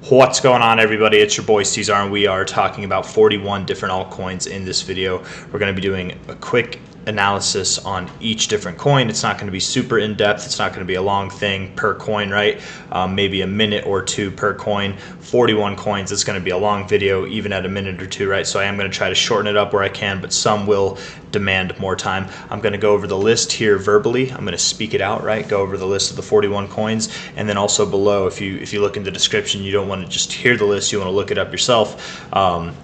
What's going on, everybody? It's your boy C-Zar, and we are talking about 41 different altcoins in this video. We're going to be doing a quick analysis on each different coin. It's not going to be super in-depth. It's not going to be a long thing per coin, right? Maybe a minute or two per coin. 41 coins, it's going to be a long video, even at a minute or two, right? So I am going to try to shorten it up where I can, but some will demand more time. I'm going to go over the list here verbally. I'm going to speak it out, right? Go over the list of the 41 coins, and then also below, if you look in the description, you don't want to just hear the list, you want to look it up yourself.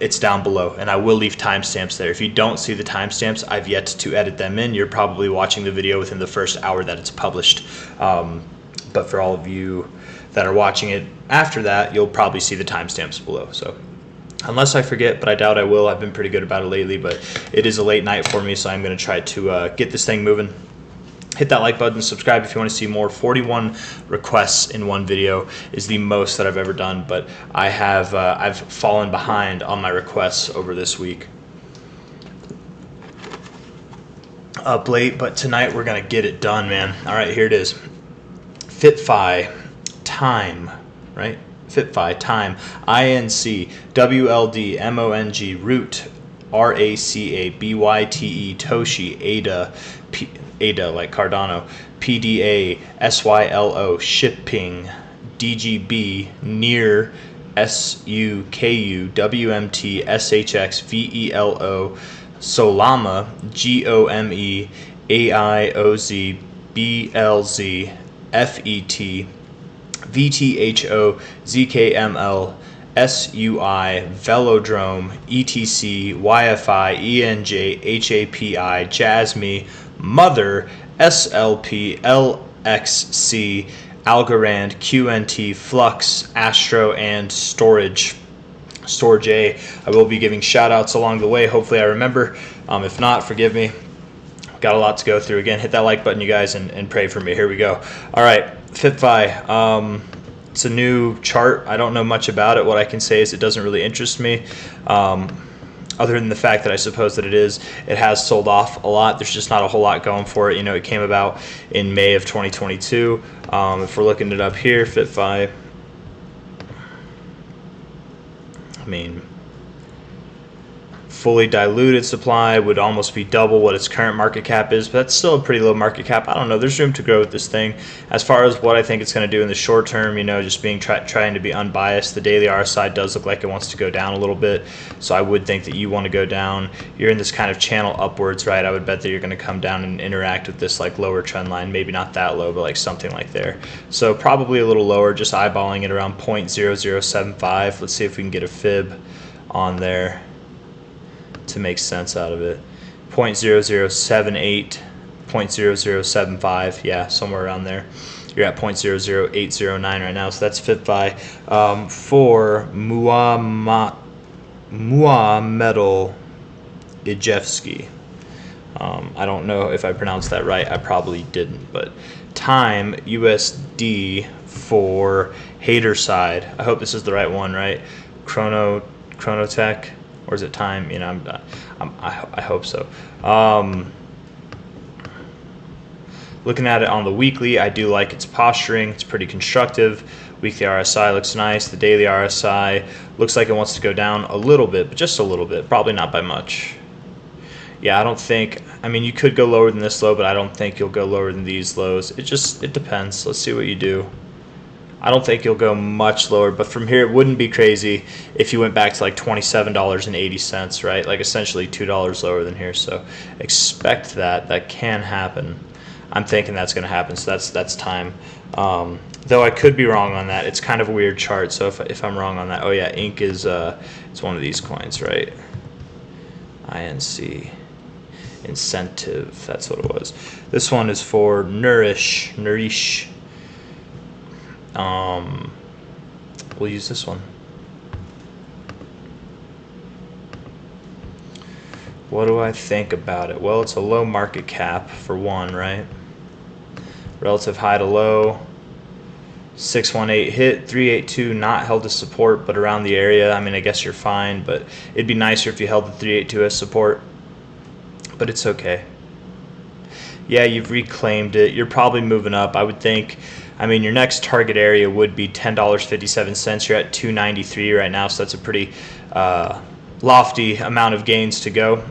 It's down below, and I will leave timestamps there. If you don't see the timestamps, I've yet to edit them in. You're probably watching the video within the first hour that it's published. But for all of you that are watching it after that, you'll probably see the timestamps below. So unless I forget, but I doubt I will. I've been pretty good about it lately, but it is a late night for me, so I'm going to try to get this thing moving. Hit that like button, subscribe if you want to see more. 41 requests in one video is the most that I've ever done, but I've fallen behind on my requests over this week. Up late, but tonight we're going to get it done, man. All right, here it is. FITFI time, right? FITFI time, INC, WLD, MONG, root, RACA, BYTE, TOSHI, ADA like Cardano, PDA, SYLO, SHPING, DGB, NEAR, SUKU, WMT, SHX, VELO, SOLAMA, GOME, AIOZ, BLZ, FET, VTHO, ZKML, SUI, VELODROME, ETC, YFI, ENJ, HAPI, JASMY, Mother, SLP, LXC, Algorand, QNT, FLUX, ASTRO, and STORJ. STORJ. I will be giving shout outs along the way. Hopefully I remember. If not, forgive me. Got a lot to go through. Again, hit that like button, you guys, and pray for me. Here we go. All right, FITFI. It's a new chart. I don't know much about it. What I can say is it doesn't really interest me. Other than the fact that I suppose that it has sold off a lot. There's just not a whole lot going for it. You know, it came about in May of 2022. If we're looking it up here, FITFI, I mean, fully diluted supply would almost be double what its current market cap is, but that's still a pretty low market cap. I don't know. There's room to grow with this thing. As far as what I think it's going to do in the short term, you know, just being trying to be unbiased, the daily RSI does look like it wants to go down a little bit. So I would think that you want to go down. You're in this kind of channel upwards, right? I would bet that you're going to come down and interact with this like lower trend line. Maybe not that low, but like something like there. So probably a little lower, just eyeballing it around 0.0075. Let's see if we can get a fib on there to make sense out of it. 0.0078, 0.0075, yeah, somewhere around there. You're at 0.00809 right now, so that's FITFI. For Muamedl Ijevsky. I don't know if I pronounced that right. I probably didn't, but time USD for hater side. I hope this is the right one, right? Chronotech. Or is it time? You know, I hope so. Looking at it on the weekly, I do like its posturing. It's pretty constructive. Weekly RSI looks nice. The daily RSI looks like it wants to go down a little bit, but just a little bit. Probably not by much. Yeah, I don't think. I mean, you could go lower than this low, but I don't think you'll go lower than these lows. It depends. Let's see what you do. I don't think you'll go much lower, but from here it wouldn't be crazy if you went back to like $27.80, right? Like essentially $2 lower than here. So expect that can happen. I'm thinking that's going to happen. So that's time. Though I could be wrong on that. It's kind of a weird chart. So if I'm wrong on that, oh yeah, Inc is it's one of these coins, right? INC incentive. That's what it was. This one is for Nourish. We'll use this one. What do I think about it? Well, it's a low market cap for one, right? Relative high to low. 618 hit, 382 not held as support, but around the area. I mean, I guess you're fine, but it'd be nicer if you held the 382 as support. But it's okay. Yeah, you've reclaimed it. You're probably moving up. I would think I mean, your next target area would be $10.57. You're at $2.93 right now, so that's a pretty lofty amount of gains to go,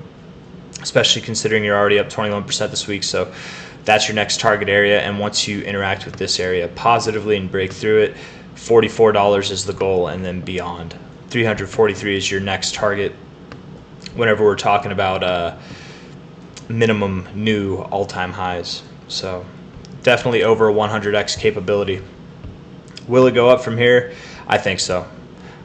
especially considering you're already up 21% this week. So that's your next target area, and once you interact with this area positively and break through it, $44 is the goal, and then beyond. 343 is your next target whenever we're talking about minimum new all-time highs. So definitely over 100x capability. Will it go up from here? I think so.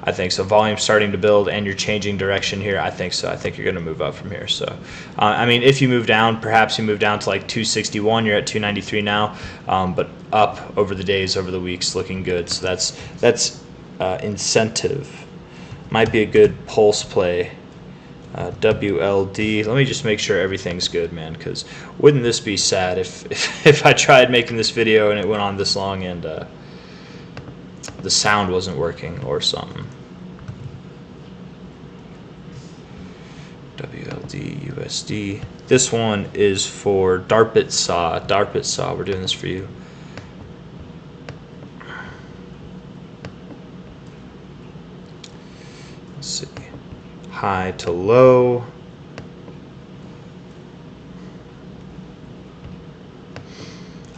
I think so. Volume's starting to build and you're changing direction here. I think so. I think you're going to move up from here. So, I mean, if you move down, perhaps you move down to like 261. You're at 293 now, but up over the days, over the weeks, looking good. So that's incentive. Might be a good pulse play. WLD. Let me just make sure everything's good, man, because wouldn't this be sad if I tried making this video and it went on this long and the sound wasn't working or something. WLD USD. This one is for Darpit Saw. Darpit Saw. We're doing this for you. Let's see. High to low.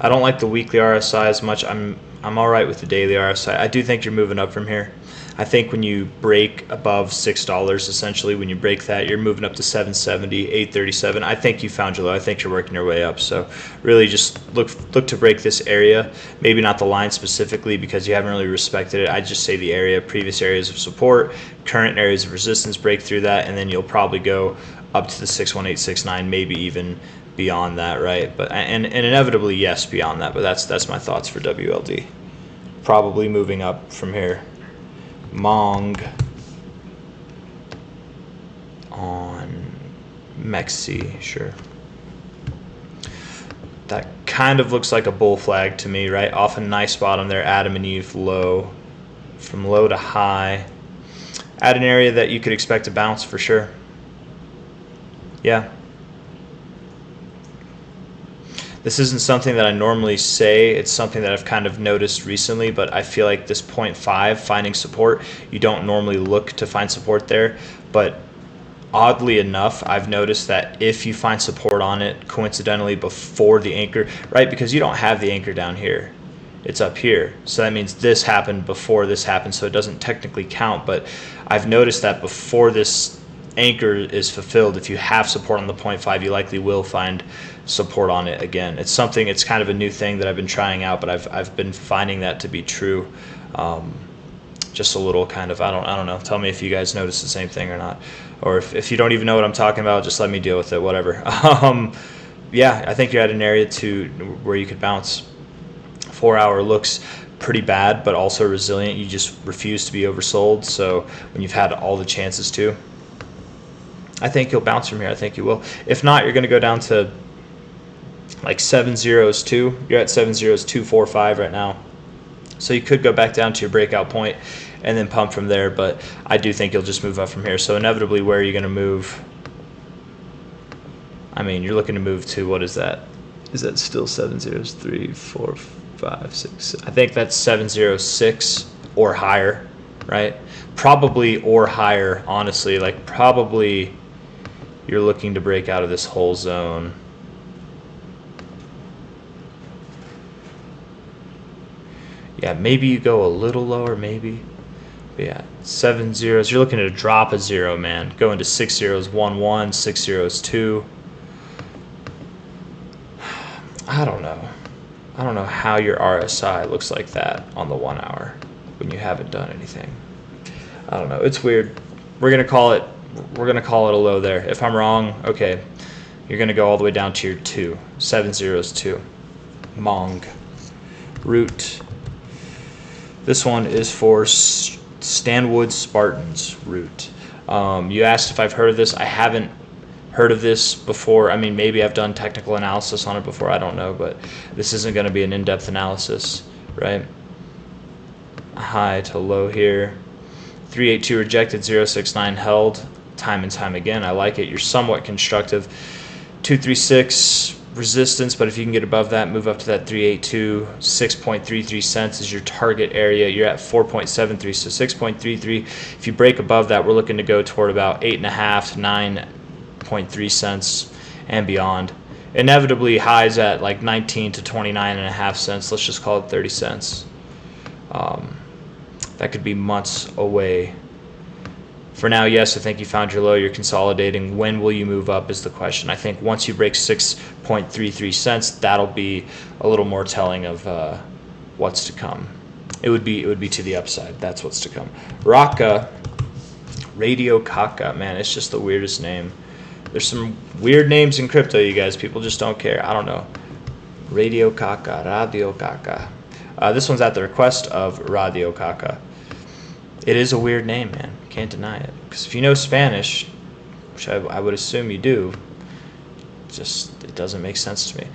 I don't like the weekly RSI as much. I'm all right with the daily RSI. I do think you're moving up from here. I think when you break above $6, essentially, when you break that, you're moving up to 770, 837. I think you found your low. I think you're working your way up. So really just look to break this area. Maybe not the line specifically because you haven't really respected it. I just say the area, previous areas of support, current areas of resistance, break through that, and then you'll probably go up to the 61869, maybe even beyond that, right? But and inevitably, yes, beyond that. But that's my thoughts for WLD. Probably moving up from here. MONG on MEXC, sure. That kind of looks like a bull flag to me, right? Off a nice bottom there, Adam and Eve low, from low to high, at an area that you could expect to bounce for sure. Yeah. This isn't something that I normally say. It's something that I've kind of noticed recently, but I feel like this 0.5 finding support, you don't normally look to find support there. But oddly enough, I've noticed that if you find support on it coincidentally before the anchor, right, because you don't have the anchor down here. It's up here. So that means this happened before this happened, so it doesn't technically count. But I've noticed that before this anchor is fulfilled, if you have support on the 0.5, you likely will find support on it again. It's something, it's kind of a new thing that I've been trying out, but I've been finding that to be true. Just a little kind of, I don't know. Tell me if you guys notice the same thing or not. Or if you don't even know what I'm talking about, just let me deal with it, whatever. Yeah, I think you're at an area where you could bounce. 4 hour looks pretty bad, but also resilient. You just refuse to be oversold. So when you've had all the chances to, I think you'll bounce from here. I think you will. If not, you're going to go down to like 702. You're at 70245 right now. So you could go back down to your breakout point and then pump from there. But I do think you'll just move up from here. So inevitably, where are you going to move? I mean, you're looking to move to, what is that? Is that still 703, 4, 5, 6? I think that's 706 or higher, right? Probably or higher, honestly. Like probably you're looking to break out of this whole zone. Yeah, maybe you go a little lower, maybe. But yeah, 7 zeros. You're looking to drop a zero, man. Go into 6 zeros, 1, 1, 6 zeros, 2. I don't know. I don't know how your RSI looks like that on the 1 hour when you haven't done anything. I don't know. It's weird. We're gonna call it a low there. If I'm wrong, okay. You're gonna go all the way down to your 2. 7 zeros 2. MONG. Root. This one is for Stanwood Spartans. Root. You asked if I've heard of this. I haven't heard of this before. I mean, maybe I've done technical analysis on it before. I don't know, but this isn't going to be an in-depth analysis, right? High to low here. 382 rejected, 069 held, time and time again. I like it. You're somewhat constructive. 236 resistance, but if you can get above that, move up to that 382. 6.33 cents is your target area. You're at 4.73, so 6.33. If you break above that, we're looking to go toward about 8.5 to 9.3 cents and beyond. Inevitably highs at like 19 to 29.5 cents. Let's just call it 30 cents. That could be months away. For now, yes, I think you found your low. You're consolidating. When will you move up is the question. I think once you break 6.33 cents, that'll be a little more telling of what's to come. It would be to the upside. That's what's to come. RACA, Radio Caca. Man, it's just the weirdest name. There's some weird names in crypto, you guys. People just don't care. I don't know. Radio Caca, Radio Caca. This one's at the request of Radio Caca. It is a weird name, man. Can't deny it. Because if you know Spanish, which I would assume you do, it doesn't make sense to me.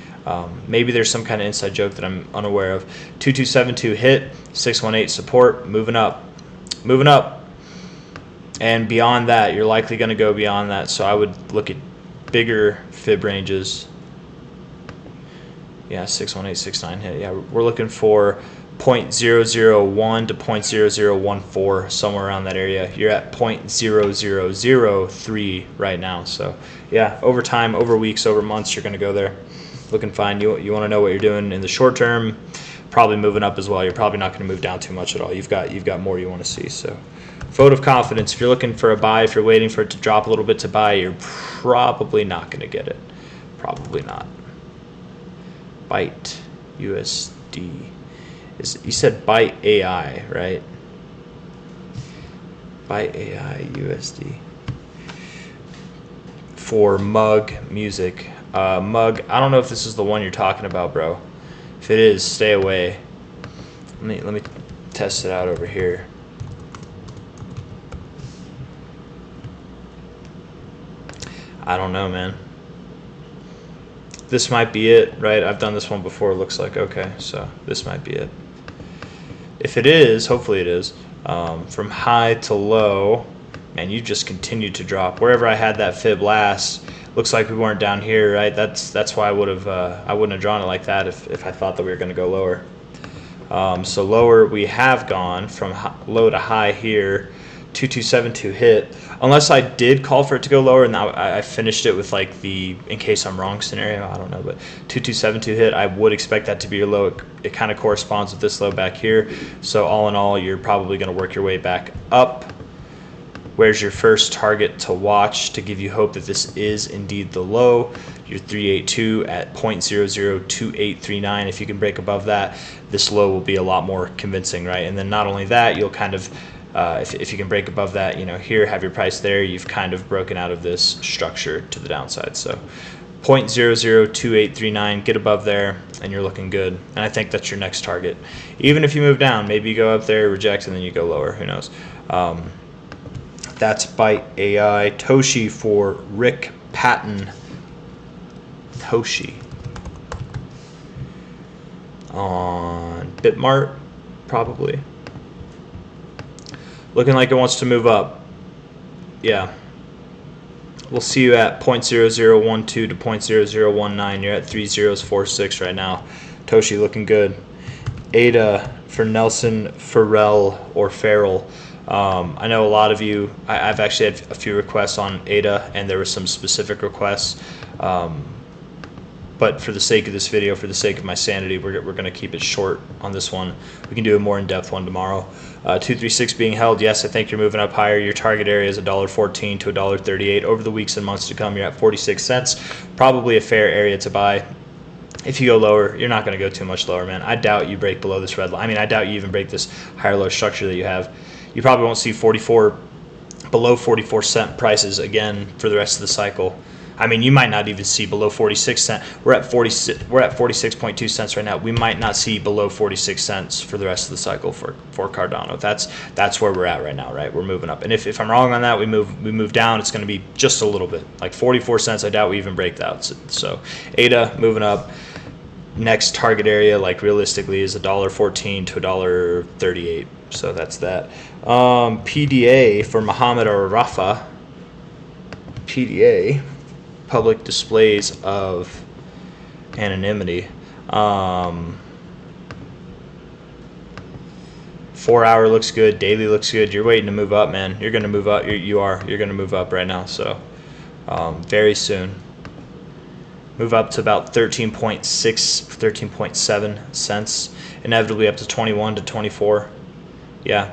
Maybe there's some kind of inside joke that I'm unaware of. 2272 hit, 618 support, moving up. Moving up. And beyond that, you're likely going to go beyond that. So I would look at bigger fib ranges. Yeah, 61869 hit. Yeah, we're looking for 0.001 to 0.0014, somewhere around that area. You're at 0.0003 right now. So yeah, over time, over weeks, over months, you're going to go there. Looking fine. You want to know what you're doing in the short term, probably moving up as well. You're probably not going to move down too much at all. You've got more you want to see. So vote of confidence. If you're looking for a buy, if you're waiting for it to drop a little bit to buy, you're probably not going to get it. Probably not. BYTE USD. You said BYTE AI, right? BYTE AI USD. For MUG music. MUG, I don't know if this is the one you're talking about, bro. If it is, stay away. Let me test it out over here. I don't know, man. This might be it, right? I've done this one before, it looks like. Okay, so this might be it. If it is, hopefully it is, from high to low, man, you just continued to drop. Wherever I had that fib last, looks like we weren't down here, right? That's why I wouldn't have drawn it like that if I thought that we were going to go lower. So lower we have gone from low to high here. 2272 hit, unless I did call for it to go lower, and now I finished it with like the in case I'm wrong scenario. I don't know, but 2272 hit, I would expect that to be your low. It kind of corresponds with this low back here. So all in all, you're probably going to work your way back up. Where's your first target to watch to give you hope that this is indeed the low? Your 382 at 0.002839. If you can break above that, this low will be a lot more convincing, right? And then not only that, you'll kind of if you can break above that, here, have your price there, you've kind of broken out of this structure to the downside. So 0.002839, get above there, and you're looking good. And I think that's your next target. Even if you move down, maybe you go up there, reject, and then you go lower. Who knows? That's BYTE AI. TOSHI for Rick Patton. TOSHI. On Bitmart, probably. Looking like it wants to move up. Yeah. We'll see you at 0.0012 to 0.0019. You're at 3046 right now. TOSHI looking good. ADA for Nelson Farrell or Farrell. I know a lot of you, I've actually had a few requests on ADA, and there were some specific requests. But for the sake of this video, for the sake of my sanity, we're going to keep it short on this one. We can do a more in-depth one tomorrow. 236 being held. Yes, I think you're moving up higher. Your target area is $1.14 to $1.38. Over the weeks and months to come, you're at 46 cents. Probably a fair area to buy. If you go lower, you're not going to go too much lower, man. I doubt you break below this red line. I mean, I doubt you even break this higher low structure that you have. You probably won't see below 44 cent prices again for the rest of the cycle. I mean, you might not even see below 46 cents. We're at 46.2 cents right now. We might not see below 46 cents for the rest of the cycle for Cardano. That's where we're at right now, right? We're moving up. And if I'm wrong on that, we move down. It's going to be just a little bit, like 44 cents. I doubt we even break that. So ADA moving up. Next target area, like realistically, is $1.14 to $1.38. So that's that. PDA for Muhammad or Rafa. PDA. Public displays of anonymity. 4 hour looks good. Daily looks good. You're waiting to move up, man. You're going to move up. You're going to move up right now. So very soon. Move up to about 13.6, 13.7 cents. Inevitably up to 21 to 24. Yeah.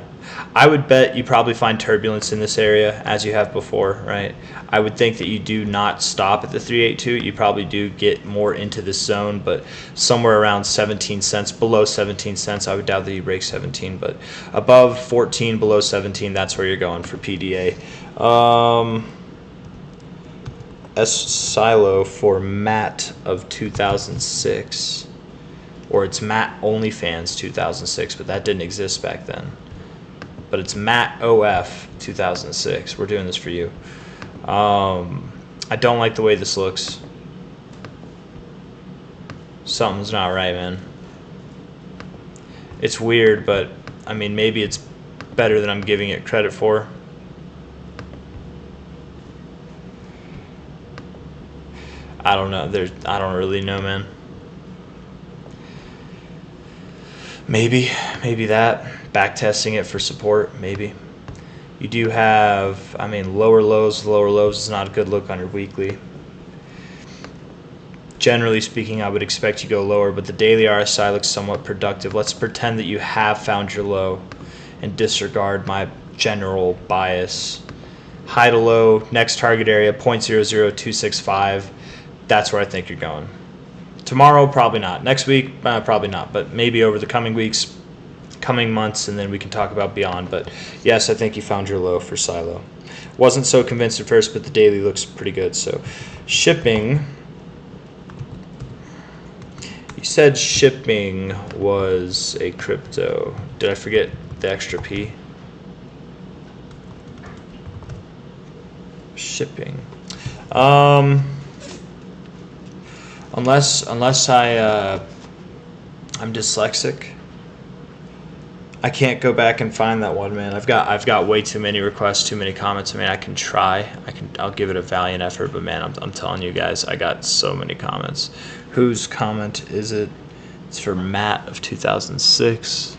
I would bet you probably find turbulence in this area as you have before, right? I would think that you do not stop at the 382. You probably do get more into this zone, but somewhere around 17 cents, below 17 cents, I would doubt that you break 17, but above 14, below 17, that's where you're going for PDA. SYLO for Matt of 2006, or it's Matt OnlyFans 2006, but that didn't exist back then. But it's Matt OF 2006. We're doing this for you. I don't like the way this looks. Something's not right, man. It's weird, but I mean, maybe it's better than I'm giving it credit for. I don't know. I don't really know, man. Maybe that. Back testing it for support, maybe. You do have, I mean, lower lows is not a good look on your weekly. Generally speaking, I would expect you to go lower, but the daily RSI looks somewhat productive. Let's pretend that you have found your low and disregard my general bias. High to low, next target area, 0.00265. That's where I think you're going. Tomorrow, probably not. Next week, probably not, but maybe over the coming weeks, coming months, and then we can talk about beyond. But yes, I think you found your low for SYLO. Wasn't so convinced at first, but the daily looks pretty good. So shipping, you said shipping was a crypto. Did I forget the extra P? Shipping. Unless I'm dyslexic, I can't go back and find that one, man. I've got way too many requests, too many comments. I mean, I can try. I'll give it a valiant effort, but man, I'm telling you guys, I got so many comments. Whose comment is it? It's for Matt of 2006.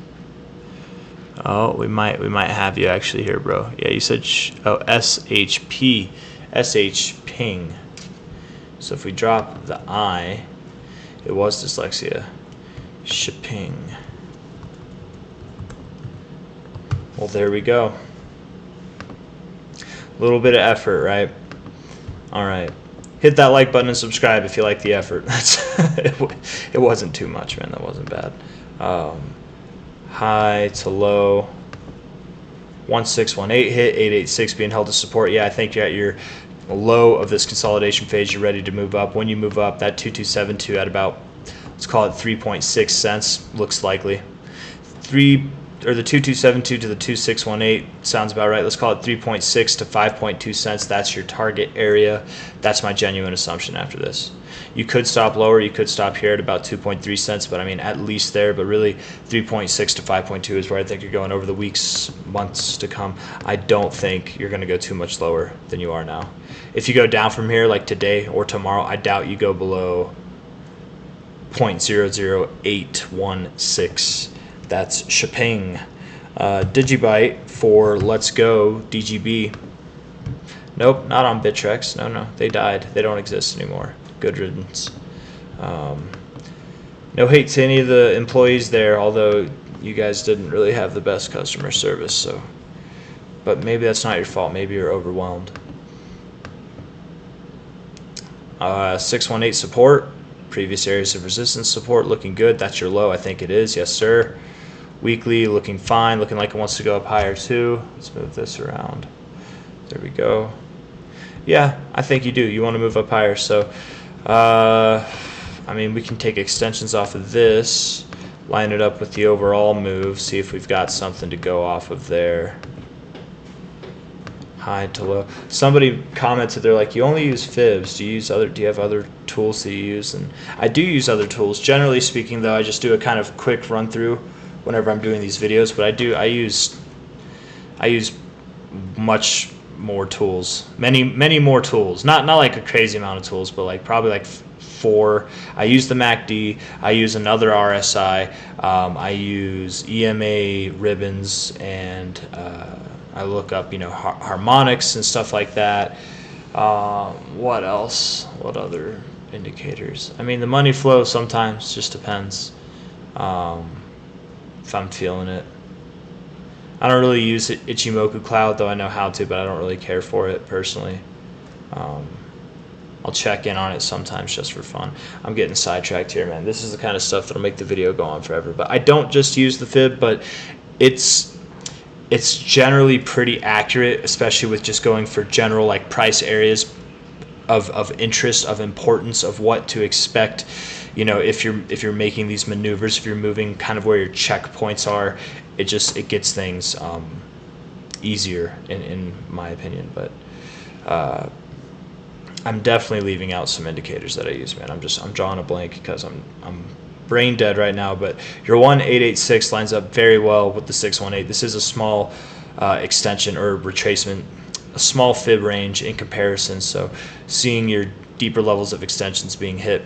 Oh, we might have you actually here, bro. Yeah, you said SHPING. So if we drop the I, it was dyslexia. SHPING. Well, there we go. A little bit of effort, right? All right. Hit that like button and subscribe if you like the effort. It wasn't too much, man. That wasn't bad. High to low. 1618 hit, 886 being held to support. Yeah, I think you're at your low of this consolidation phase. You're ready to move up. When you move up, that 2272 at about, let's call it 3.6 cents looks likely. The 2272 to the 2618 sounds about right. Let's call it 3.6 to 5.2 cents. That's your target area. That's my genuine assumption after this. You could stop lower. You could stop here at about 2.3 cents, but I mean at least there. But really 3.6 to 5.2 is where I think you're going over the weeks, months to come. I don't think you're going to go too much lower than you are now. If you go down from here like today or tomorrow, I doubt you go below 0.00816. That's SHPING. DigiByte for Let's Go DGB. Nope, not on Bittrex. No, they died. They don't exist anymore. Good riddance. No hate to any of the employees there, although you guys didn't really have the best customer service. So, but maybe that's not your fault. Maybe you're overwhelmed. 618 support. Previous areas of resistance support looking good. That's your low. I think it is. Yes, sir. Weekly looking fine. Looking like it wants to go up higher too. Let's move this around. There we go. Yeah, I think you do. You want to move up higher. So, I mean, we can take extensions off of this, line it up with the overall move, see if we've got something to go off of there. High to low. Somebody commented, they're like, you only use fibs. Do you have other tools that you use? And I do use other tools. Generally speaking, though, I just do a kind of quick run through whenever I'm doing these videos. But I use much more tools, many more tools. Not like a crazy amount of tools, but like probably like 4. I use the MACD. I use another RSI. I use EMA ribbons, and I look up, you know, harmonics and stuff like that. What else? What other indicators? I mean, the money flow sometimes just depends if I'm feeling it. I don't really use Ichimoku Cloud, though I know how to, but I don't really care for it personally. I'll check in on it sometimes just for fun. I'm getting sidetracked here, man. This is the kind of stuff that'll make the video go on forever. But I don't just use the fib, but it's generally pretty accurate, especially with just going for general like price areas of interest, of importance, of what to expect. You know, if you're making these maneuvers, if you're moving kind of where your checkpoints are, it gets things easier in my opinion. But I'm definitely leaving out some indicators that I use, man. I'm drawing a blank because I'm brain dead right now. But your 1886 lines up very well with the 618. This is a small extension or retracement, a small fib range in comparison. So seeing your deeper levels of extensions being hit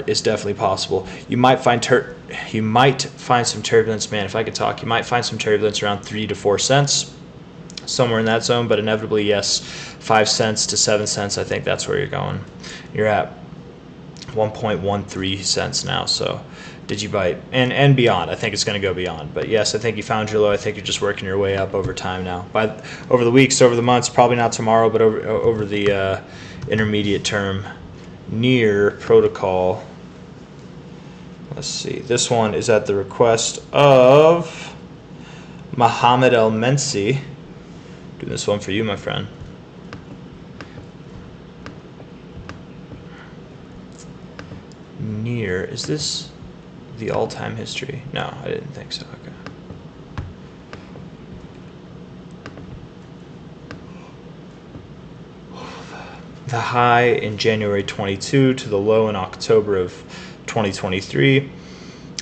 is definitely possible. You might find some turbulence, man. If I could talk, you might find some turbulence around 3 to 4 cents. Somewhere in that zone, but inevitably, yes, 5 cents to 7 cents. I think that's where you're going. You're at 1.13 cents now. So, did you bite and beyond? I think it's going to go beyond. But yes, I think you found your low. I think you're just working your way up over time now. Over the weeks, over the months, probably not tomorrow, but over the intermediate term. Near protocol. Let's see. This one is at the request of Mohammed El Mensi. Doing this one for you, my friend. Near, is this the all-time history? No, I didn't think so. Okay. The high in January 22 to the low in October of 2023.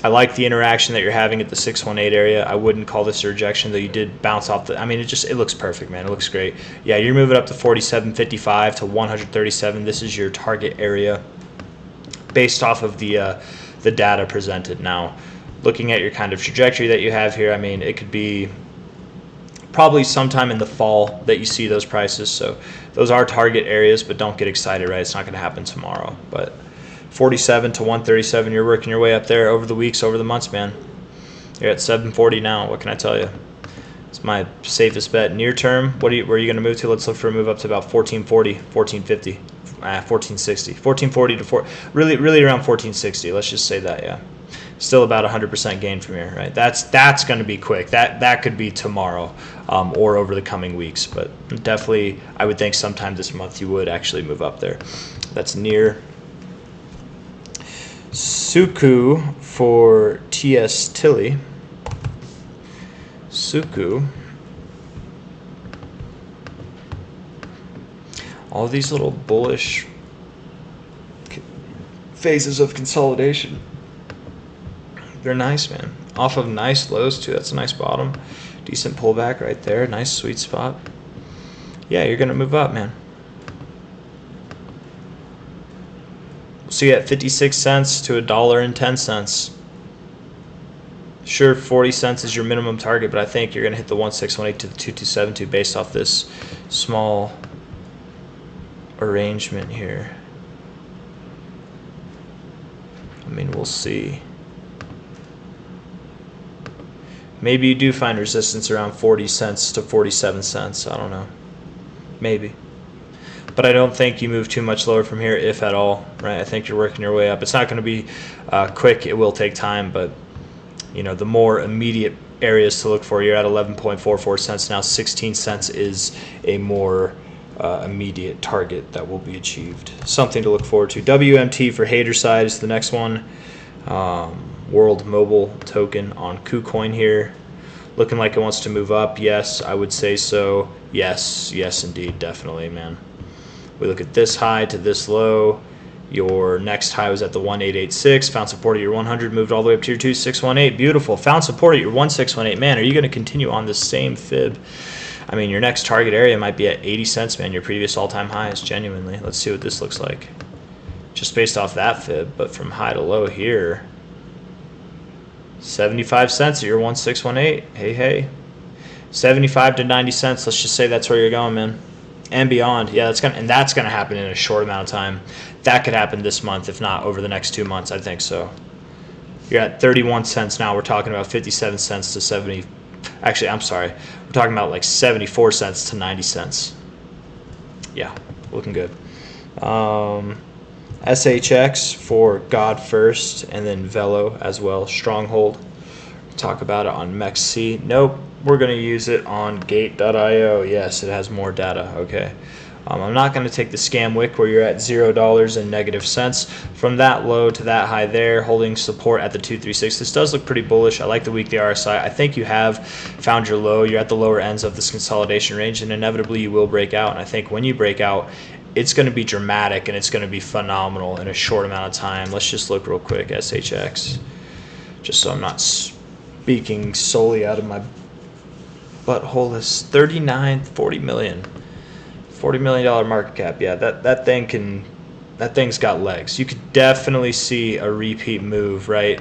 I like the interaction that you're having at the 618 area. I wouldn't call this a rejection, though you did bounce off the. I mean, it looks perfect, man. It looks great. Yeah, you're moving up to 47.55 to 137. This is your target area based off of the data presented. Now, looking at your kind of trajectory that you have here, I mean, it could be probably sometime in the fall that you see those prices. So those are target areas, but don't get excited, right? It's not going to happen tomorrow, but 47 to 137, you're working your way up there over the weeks, over the months, man. You're at 740 now. What can I tell you? It's my safest bet. Near term, where are you going to move to? Let's look for a move up to about 1440, 1450, 1460, 1440 to 4. Really around 1460. Let's just say that, yeah. Still about 100% gain from here, right? That's going to be quick. That could be tomorrow or over the coming weeks, but definitely I would think sometime this month you would actually move up there. That's near. SUKU for TS Tilly. SUKU. All these little bullish phases of consolidation. They're nice, man. Off of nice lows too. That's a nice bottom. Decent pullback right there. Nice sweet spot. Yeah, you're gonna move up, man. So you at 56 cents to $1.10. Sure, 40 cents is your minimum target, but I think you're going to hit the 1618 to the 2272 based off this small arrangement here. I mean, we'll see. Maybe you do find resistance around 40 cents to 47 cents. I don't know. Maybe. But I don't think you move too much lower from here, if at all, right? I think you're working your way up. It's not going to be quick. It will take time, but you know, the more immediate areas to look for, you're at 11.44 cents now. 16 cents is a more immediate target that will be achieved. Something to look forward to. WMT for hater side is the next one. World Mobile Token on KuCoin here. Looking like it wants to move up. Yes, I would say so. Yes, indeed, definitely, man. We look at this high to this low. Your next high was at the 1886. Found support at your 100. Moved all the way up to your 2618. Beautiful. Found support at your 1618. Man, are you going to continue on this same fib? I mean, your next target area might be at 80 cents, man. Your previous all-time high is genuinely. Let's see what this looks like. just based off that fib. But from high to low here, 75 cents at your 1618. Hey, hey. 75 to 90 cents. Let's just say that's where you're going, man. And beyond. Yeah, that's gonna happen in a short amount of time. That could happen this month, if not over the next 2 months. I think so. You're at 31 cents now. We're talking about 57 cents to 70. Actually, I'm sorry. We're talking about like 74 cents to 90 cents. Yeah, looking good. SHX for God first, and then VELO as well. Stronghold. Talk about it on MEXC. Nope. We're going to use it on gate.io. Yes, it has more data. Okay. I'm not going to take the scam wick where you're at $0 and negative cents. From that low to that high there, holding support at the 236. This does look pretty bullish. I like the weekly RSI. I think you have found your low. You're at the lower ends of this consolidation range, and inevitably you will break out. And I think when you break out, it's going to be dramatic and it's going to be phenomenal in a short amount of time. Let's just look real quick, SHX, just so I'm not speaking solely out of my butthole. Is 40 million. $40 million market cap. Yeah, that thing's got legs. You could definitely see a repeat move, right?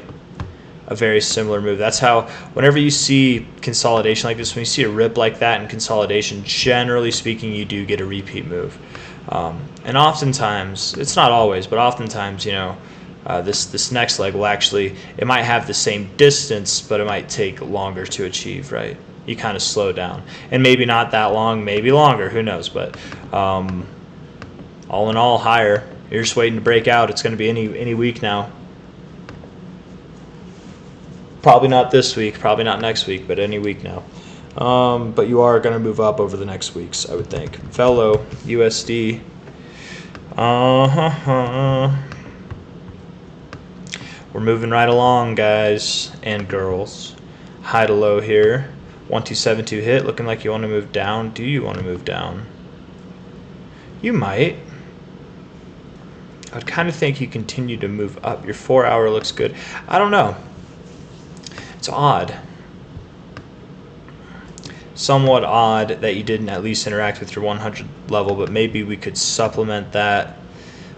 A very similar move. That's how, whenever you see consolidation like this, when you see a rip like that in consolidation, generally speaking, you do get a repeat move. And oftentimes, it's not always, but oftentimes, you know, this next leg will actually, it might have the same distance, but it might take longer to achieve, right? You kind of slow down, and maybe not that long, maybe longer, who knows? But all in all, higher. You're just waiting to break out. It's going to be any week now. Probably not this week, probably not next week, but any week now. But you are going to move up over the next weeks, I would think. VELO, USD. We're moving right along, guys and girls. High to low here. 1272 hit, looking like you want to move down. Do you want to move down? You might. I'd kind of think you continue to move up. Your 4 hour looks good. I don't know. It's odd. Somewhat odd that you didn't at least interact with your 100 level, but maybe we could supplement that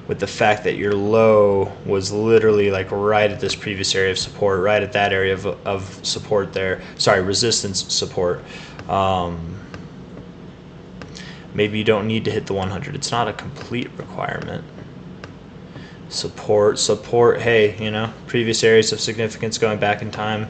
with the fact that your low was literally like right at this previous area of support, right at that area of support there. Sorry, resistance support. Maybe you don't need to hit the 100. It's not a complete requirement. Support, hey, you know, previous areas of significance going back in time.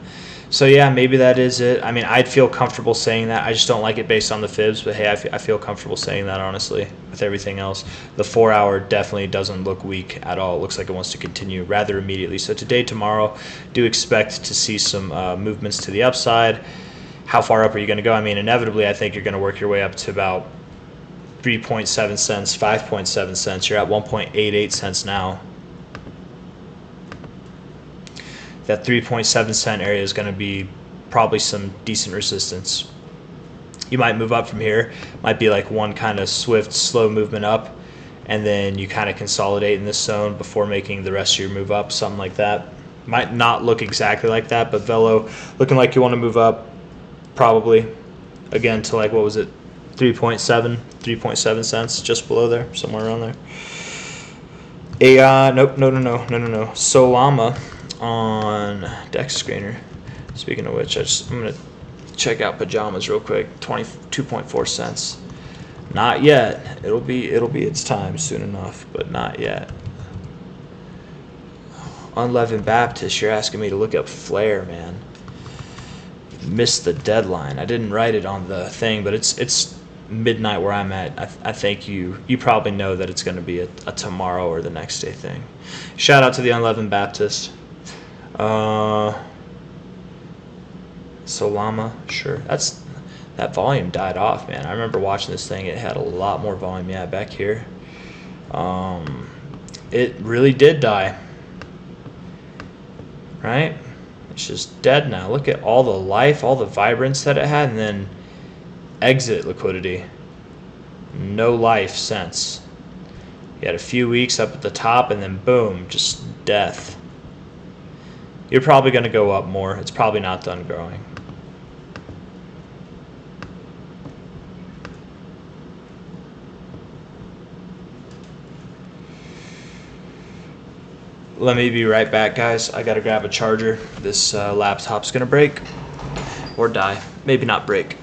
So yeah, maybe that is it. I mean, I'd feel comfortable saying that. I just don't like it based on the fibs, but hey, I feel comfortable saying that, honestly, with everything else. The 4 hour definitely doesn't look weak at all. It looks like it wants to continue rather immediately. So today, tomorrow, do expect to see some movements to the upside. How far up are you going to go? I mean, inevitably, I think you're going to work your way up to about 3.7 cents, 5.7 cents. You're at 1.88 cents now. That 3.7 cent area is going to be probably some decent resistance. You might move up from here. Might be like one kind of swift, slow movement up, and then you kind of consolidate in this zone before making the rest of your move up, something like that. Might not look exactly like that, but VELO looking like you want to move up probably again to like, what was it, 3.7 cents, just below there, somewhere around there. No. SOLAMA on Dex Screener. Speaking of which, I'm gonna check out pajamas real quick. 22.4 cents. Not yet. It'll be its time soon enough, but not yet. Unleavened Baptist, you're asking me to look up Flare, man. Missed the deadline. I didn't write it on the thing, but it's midnight where I'm at. I think you probably know that it's going to be a tomorrow or the next day thing. Shout out to the Unleavened Baptist. SOLAMA, sure. That volume died off, man. I remember watching this thing. It had a lot more volume. Yeah, back here. It really did die. Right? It's just dead now. Look at all the life, all the vibrance that it had, and then exit liquidity. No life since. You had a few weeks up at the top, and then boom, just death. You're probably going to go up more. It's probably not done growing. Let me be right back, guys. I gotta grab a charger. This laptop's gonna break or die. Maybe not break.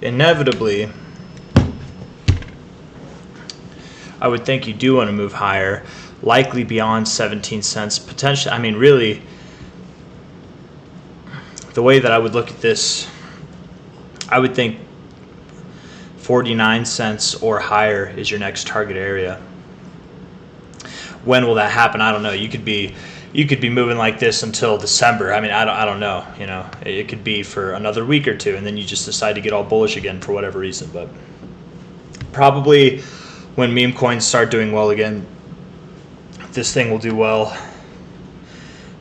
Inevitably, I would think you do want to move higher, likely beyond 17 cents, potentially. I mean, really, the way that I would look at this, I would think 49 cents or higher is your next target area. When will that happen? I don't know. You could be moving like this until December. I mean, I don't know. You know, it could be for another week or two, and then you just decide to get all bullish again for whatever reason. But probably when meme coins start doing well again, this thing will do well.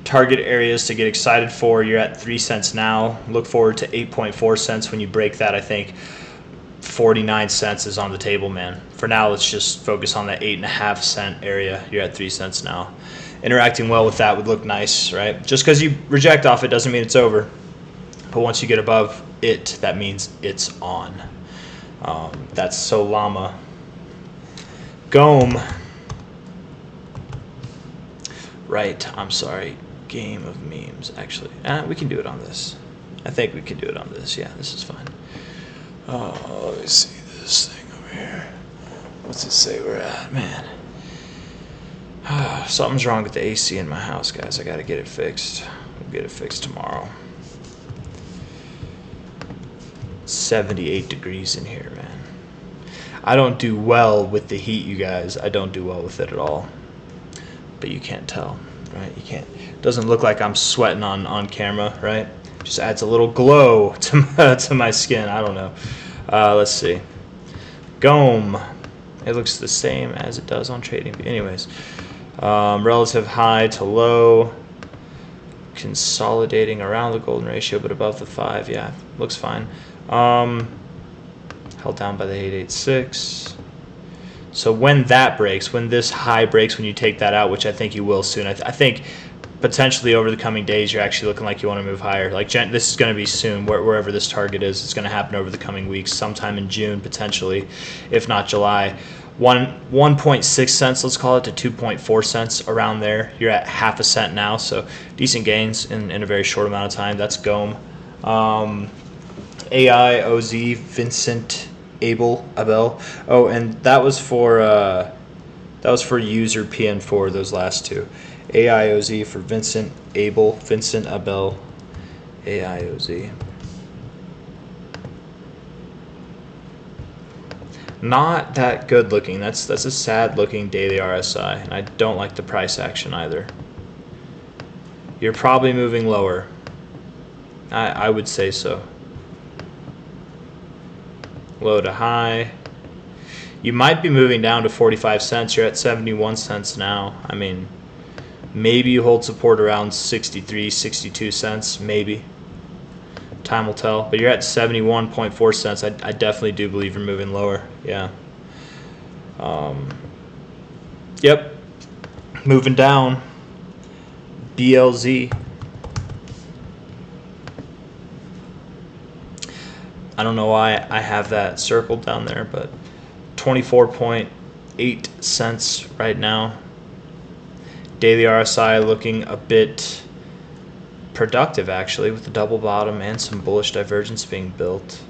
Target areas to get excited for, you're at 3 cents now. Look forward to 8.4 cents when you break that. I think 49 cents is on the table, man. For now, let's just focus on that 8.5 cent area. You're at 3 cents now. Interacting well with that would look nice, right? Just because you reject off it doesn't mean it's over. But once you get above it, that means it's on. That's SOLAMA. GOME. Right, I'm sorry. Game of memes, actually. We can do it on this. I think we can do it on this. Yeah, this is fine. Let me see this thing over here. What's it say we're at, man? Something's wrong with the AC in my house, guys. I gotta get it fixed. We'll get it fixed tomorrow. 78 degrees in here, man. I don't do well with the heat, you guys. I don't do well with it at all. But you can't tell, right? You can't. It doesn't look like I'm sweating on camera, right? Just adds a little glow to my skin. I don't know. Let's see. GOME. It looks the same as it does on trading. Anyways, relative high to low, consolidating around the golden ratio, but above the 5. Yeah, looks fine. Held down by the 886. So when that breaks, when this high breaks, when you take that out, which I think you will soon, I think potentially over the coming days, you're actually looking like you want to move higher. Like this is going to be soon, wherever this target is. It's going to happen over the coming weeks, sometime in June potentially, if not July. 1.6 cents, let's call it, to 2.4 cents, around there. You're at half a cent now, so decent gains in a very short amount of time. That's GOME. AIOZ, Vincent Abel. Oh, and that was for user PN4. Those last two. AIOZ for Vincent Abel, Vincent Abel, AIOZ. Not that good looking. That's a sad looking daily RSI, and I don't like the price action either. You're probably moving lower. I would say so. Low to high. You might be moving down to 45 cents. You're at 71 cents now. I mean, maybe you hold support around 63, 62 cents, maybe. Time will tell. But you're at 71.4 cents. I definitely do believe you're moving lower. Yeah. Yep. Moving down. BLZ. I don't know why I have that circled down there, but 24.8 cents right now. Daily RSI looking a bit productive, actually, with the double bottom and some bullish divergence being built.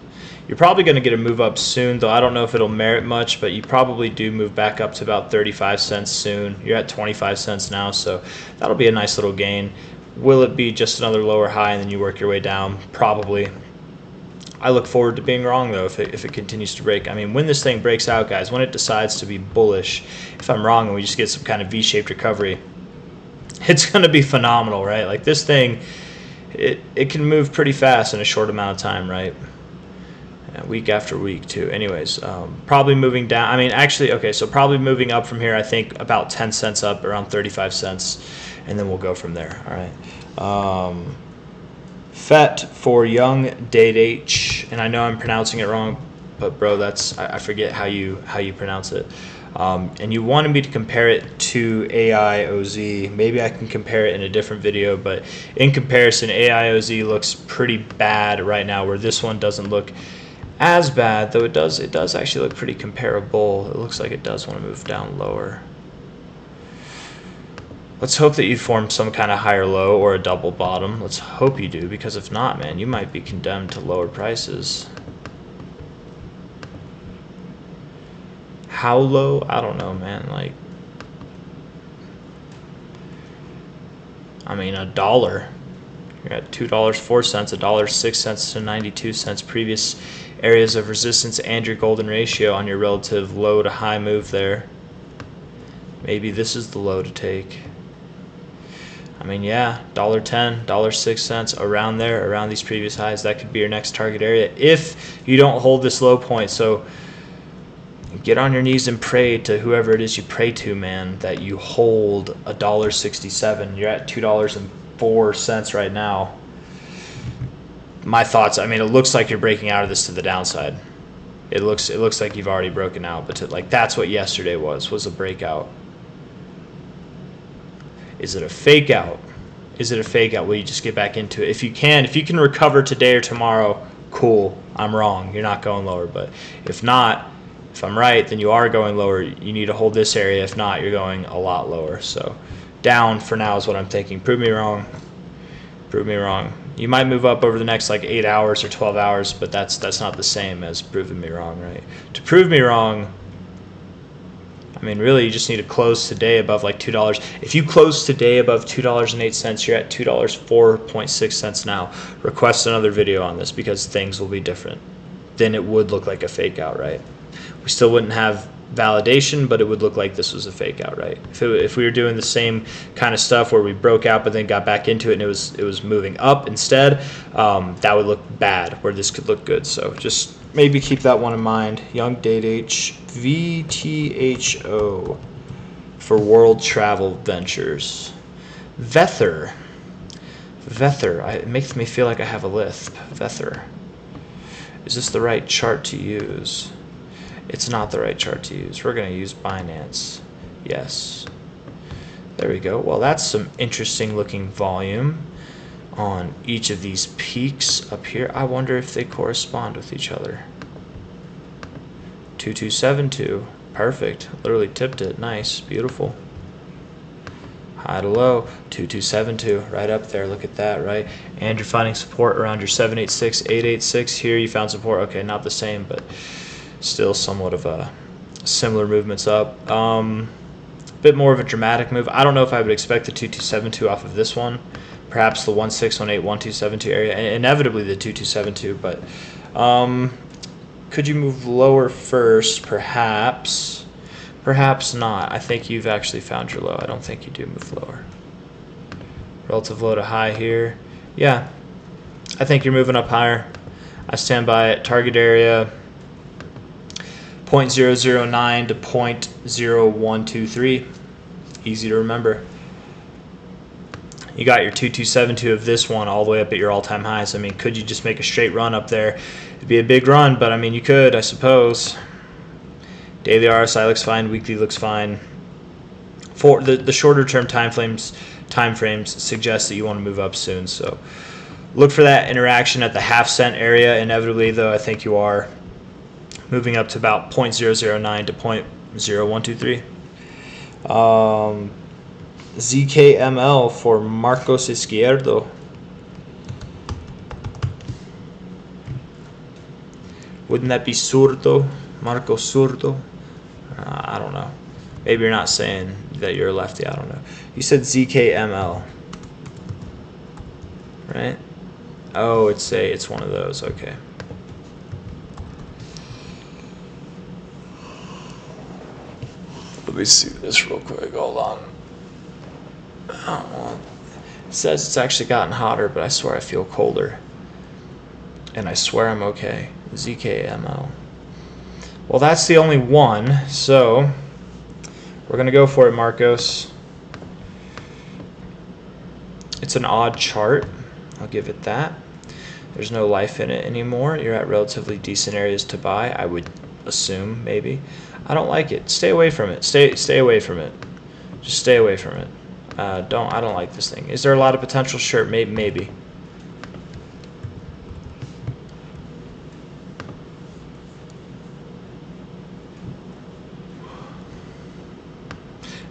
You're probably going to get a move up soon, though I don't know if it'll merit much, but you probably do move back up to about 35 cents soon. You're at 25 cents now, so that'll be a nice little gain. Will it be just another lower high and then you work your way down? Probably. I look forward to being wrong, though, if it continues to break. I mean, when this thing breaks out, guys, when it decides to be bullish, if I'm wrong and we just get some kind of V-shaped recovery, it's going to be phenomenal, right? Like, this thing it can move pretty fast in a short amount of time, right? Week after week too. Anyways, probably moving down. I mean, actually, okay, so probably moving up from here. I think about 10 cents up, around 35 cents, and then we'll go from there. All right. FET for Young Date H, and I know I'm pronouncing it wrong, but bro, that's I forget how you pronounce it. And you wanted me to compare it to AIOZ. Maybe I can compare it in a different video, but in comparison, AIOZ looks pretty bad right now, where this one doesn't look as bad, though it does actually look pretty comparable. It looks like it does want to move down lower. Let's hope that you form some kind of higher low or a double bottom. Let's hope you do, because if not, man, you might be condemned to lower prices. How low? I don't know, man. Like, I mean, $1. You're at $2.04, $1.06 to 92 cents. Previous areas of resistance and your golden ratio on your relative low to high move there. Maybe this is the low to take. I mean, yeah, $1.10, $1.06, around there, around these previous highs. That could be your next target area if you don't hold this low point. So get on your knees and pray to whoever it is you pray to, man, that you hold $1.67. You're at $2.04 right now. My thoughts, I mean, it looks like you're breaking out of this to the downside. It looks like you've already broken out, but like that's what yesterday was a breakout. Is it a fake out? Is it a fake out? Will you just get back into it? If you can recover today or tomorrow, cool. I'm wrong. You're not going lower. But if not, if I'm right, then you are going lower. You need to hold this area. If not, you're going a lot lower. So down for now is what I'm thinking. Prove me wrong. Prove me wrong. You might move up over the next like 8 hours or 12 hours, but that's not the same as proving me wrong, right? To prove me wrong, I mean, really, you just need to close today above like $2. If you close today above $2.08, you're at $2.04.6 now. Request another video on this because things will be different. Then it would look like a fake out, right? We still wouldn't have validation, but it would look like this was a fake out, right? If we were doing the same kind of stuff where we broke out but then got back into it and it was moving up instead, that would look bad, where this could look good. So just maybe keep that one in mind. Young Date H, VTHO for World Travel Ventures. Vether. It makes me feel like I have a lisp. Vether. Is this the right chart to use? It's not the right chart to use. We're going to use Binance. Yes. There we go. Well, that's some interesting looking volume on each of these peaks up here. I wonder if they correspond with each other. 2272. Perfect. Literally tipped it. Nice. Beautiful. High to low. 2272. Right up there. Look at that, right? And you're finding support around your 786, 886. Here you found support. Okay, not the same, but still somewhat of a similar movements up. Bit more of a dramatic move. I don't know if I would expect the 2272 off of this one. Perhaps the 1618, 1272 area, and inevitably the 2272. But could you move lower first? Perhaps. Perhaps not. I think you've actually found your low. I don't think you do move lower. Relative low to high here. Yeah, I think you're moving up higher. I stand by it. Target area 0.009 to 0.0123. Easy to remember. You got your 2272 of this one all the way up at your all-time highs. I mean, could you just make a straight run up there? It'd be a big run, but I mean, you could, I suppose. Daily RSI looks fine. Weekly looks fine. For the shorter-term time frames suggest that you want to move up soon. So look for that interaction at the half-cent area. Inevitably, though, I think you are moving up to about 0.009 to 0.0123. ZKML for Marcos Izquierdo. Wouldn't that be Zurdo? Marcos Zurdo? I don't know. Maybe you're not saying that you're a lefty. I don't know. You said ZKML, right? Oh, it's one of those. Okay. Let me see this real quick. Hold on. It says it's actually gotten hotter, but I swear I feel colder. And I swear I'm okay. ZKML. Well, that's the only one, so we're going to go for it, Marcos. It's an odd chart. I'll give it that. There's no life in it anymore. You're at relatively decent areas to buy, I would assume, maybe. I don't like it. Stay away from it. Stay away from it. Just stay away from it. I don't like this thing. Is there a lot of potential? Sure, maybe.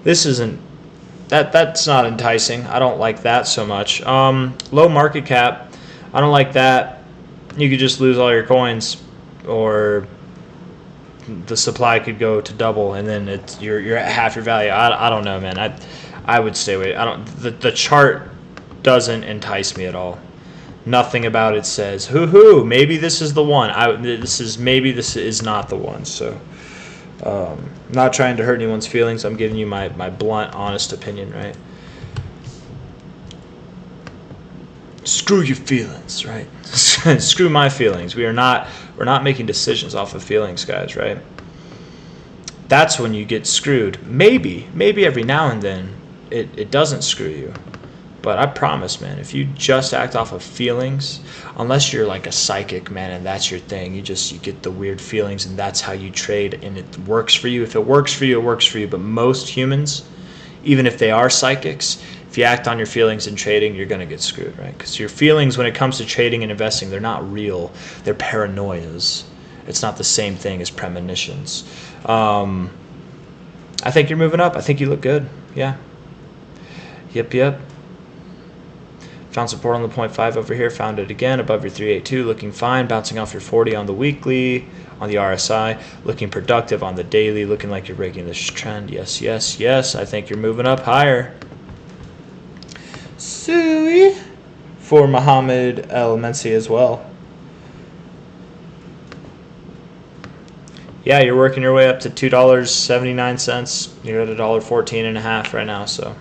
This isn't, that's not enticing. I don't like that so much. Low market cap, I don't like that. You could just lose all your coins, or the supply could go to double, and then you're at half your value. I don't know, man. I would stay away. The chart doesn't entice me at all. Nothing about it says, hoo-hoo, maybe this is the one. Maybe this is not the one. So not trying to hurt anyone's feelings. I'm giving you my blunt, honest opinion, right? Screw your feelings, right? Screw my feelings. We're not making decisions off of feelings, guys, right? That's when you get screwed. Maybe every now and then it doesn't screw you. But I promise, man, if you just act off of feelings, unless you're like a psychic, man, and that's your thing, you get the weird feelings, and that's how you trade, and it works for you. If it works for you, it works for you. But most humans, even if they are psychics, if you act on your feelings in trading, you're going to get screwed, right? Because your feelings, when it comes to trading and investing, they're not real. They're paranoias. It's not the same thing as premonitions. I think you're moving up. I think you look good. Yeah. Yep. Found support on the 0.5 over here. Found it again above your 382. Looking fine. Bouncing off your 40 on the weekly. On the RSI. Looking productive on the daily. Looking like you're breaking this trend. Yes. I think you're moving up higher. Sui for Muhammad El Mensi as well. Yeah, you're working your way up to $2.79. You're at $1.14.5 right now. So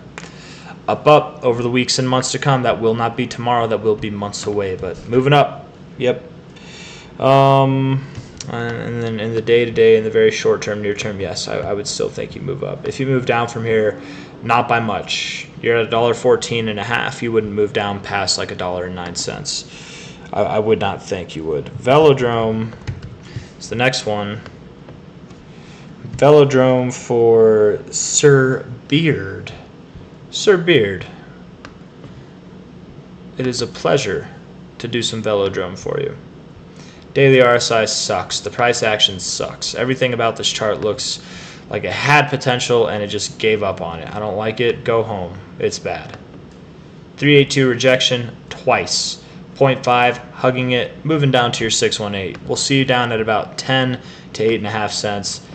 up over the weeks and months to come. That will not be tomorrow. That will be months away. But moving up. Yep. And then in the day-to-day, in the very short term, near term, yes, I would still think you move up. If you move down from here, not by much. You're at $1.14.5. You wouldn't move down past like $1.09. I would not think you would. Velodrome is the next one. Velodrome for Sir Beard. Sir Beard, it is a pleasure to do some Velodrome for you. Daily RSI sucks. The price action sucks. Everything about this chart looks like it had potential and it just gave up on it. I don't like it. Go home. It's bad. 382 rejection twice. 0.5 hugging it, moving down to your 618. We'll see you down at about 10 to 8.5 cents.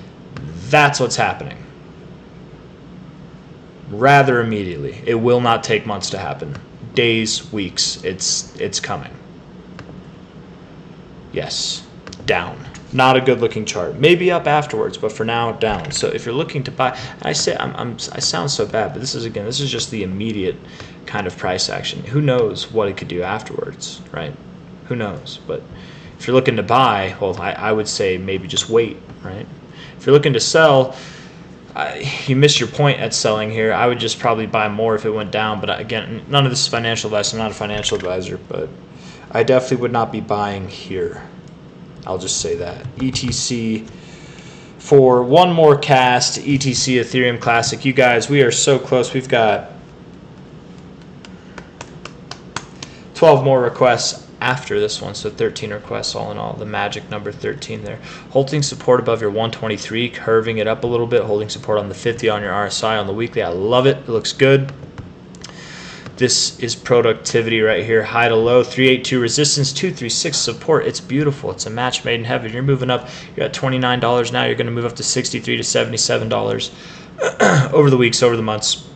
That's what's happening. Rather immediately. It will not take months to happen. Days, weeks. It's coming. Yes, down. Not a good looking chart. Maybe up afterwards, but for now, down. So if you're looking to buy, I sound so bad, but this is just the immediate kind of price action. Who knows what it could do afterwards, right? Who knows? But if you're looking to buy, well, I would say maybe just wait, right? If you're looking to sell, you missed your point at selling here. I would just probably buy more if it went down. But again, none of this is financial advice. I'm not a financial advisor, but I definitely would not be buying here. I'll just say that. ETC for one more cast. ETC Ethereum Classic. You guys, we are so close. We've got 12 more requests after this one, so 13 requests all in all. The magic number 13 there. Holding support above your 123, curving it up a little bit, holding support on the 50 on your RSI on the weekly. I love it. It looks good. This is productivity right here. High to low, 382 resistance, 236 support. It's beautiful. It's a match made in heaven. You're moving up. You're at $29 now. You're going to move up to $63 to $77 over the weeks, over the months.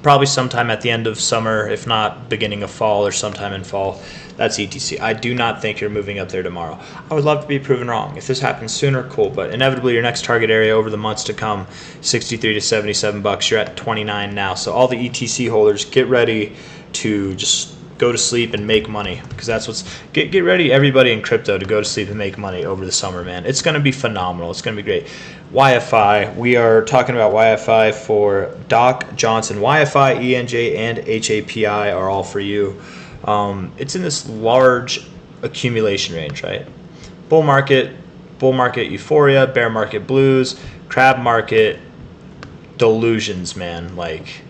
Probably sometime at the end of summer, if not beginning of fall or sometime in fall. That's ETC. I do not think you're moving up there tomorrow. I would love to be proven wrong. If this happens sooner, cool. But inevitably, your next target area over the months to come, 63 to $77. You're at 29 now. So all the ETC holders, get ready to just go to sleep and make money, because that's what's get ready, everybody in crypto, to go to sleep and make money over the summer, man. It's going to be phenomenal. It's going to be great. YFI, we are talking about YFI for Doc Johnson. YFI, ENJ, and HAPI are all for you. It's in this large accumulation range, right? Bull market euphoria, bear market blues, crab market delusions, man. Like,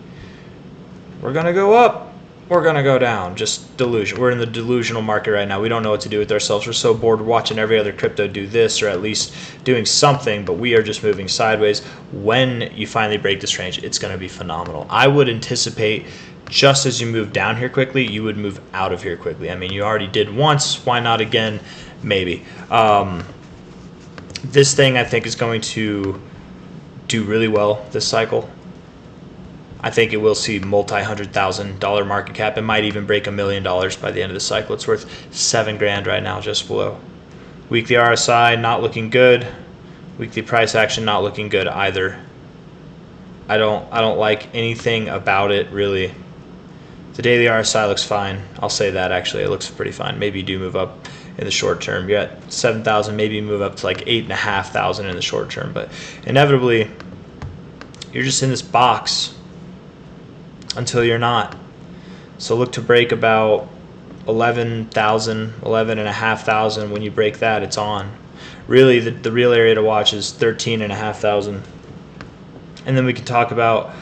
we're gonna go up, we're gonna go down, just delusion. We're in the delusional market right now. We don't know what to do with ourselves. We're so bored watching every other crypto do this, or at least doing something, but we are just moving sideways. When you finally break this range, it's gonna be phenomenal. I would anticipate, just as you move down here quickly, you would move out of here quickly. I mean, you already did once, why not again? Maybe. This thing, I think, is going to do really well this cycle. I think it will see multi-$100,000 market cap. It might even break $1 million by the end of the cycle. It's worth $7 grand right now, just below. Weekly RSI not looking good. Weekly price action not looking good either. I don't like anything about it, really. The daily RSI looks fine. I'll say that, actually. It looks pretty fine. Maybe you do move up in the short term. You're at 7,000. Maybe you move up to like 8,500 in the short term. But inevitably, you're just in this box until you're not. So look to break about 11,000, 11,500. When you break that, it's on. Really, the real area to watch is 13,500. And then we can talk about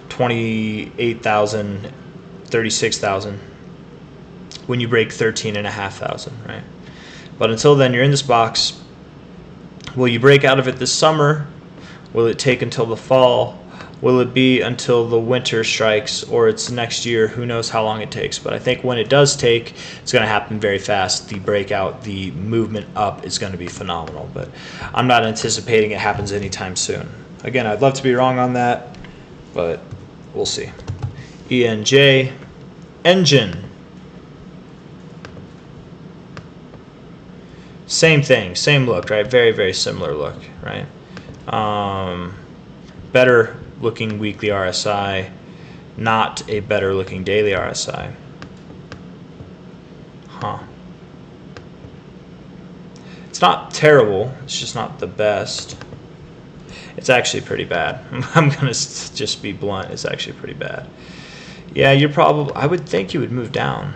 28,000, 36,000 when you break 13,500, right? But until then, you're in this box. Will you break out of it this summer? Will it take until the fall? Will it be until the winter strikes, or it's next year? Who knows how long it takes. But I think when it does take, it's going to happen very fast. The breakout, the movement up is going to be phenomenal. But I'm not anticipating it happens anytime soon. Again, I'd love to be wrong on that, but we'll see. ENJ, engine. Same thing, same look, right? Very, very similar look, right? Better looking weekly RSI, not a better looking daily RSI. It's not terrible, it's just not the best. It's actually pretty bad. I'm gonna just be blunt. It's actually pretty bad. Yeah, you're probably. I would think you would move down.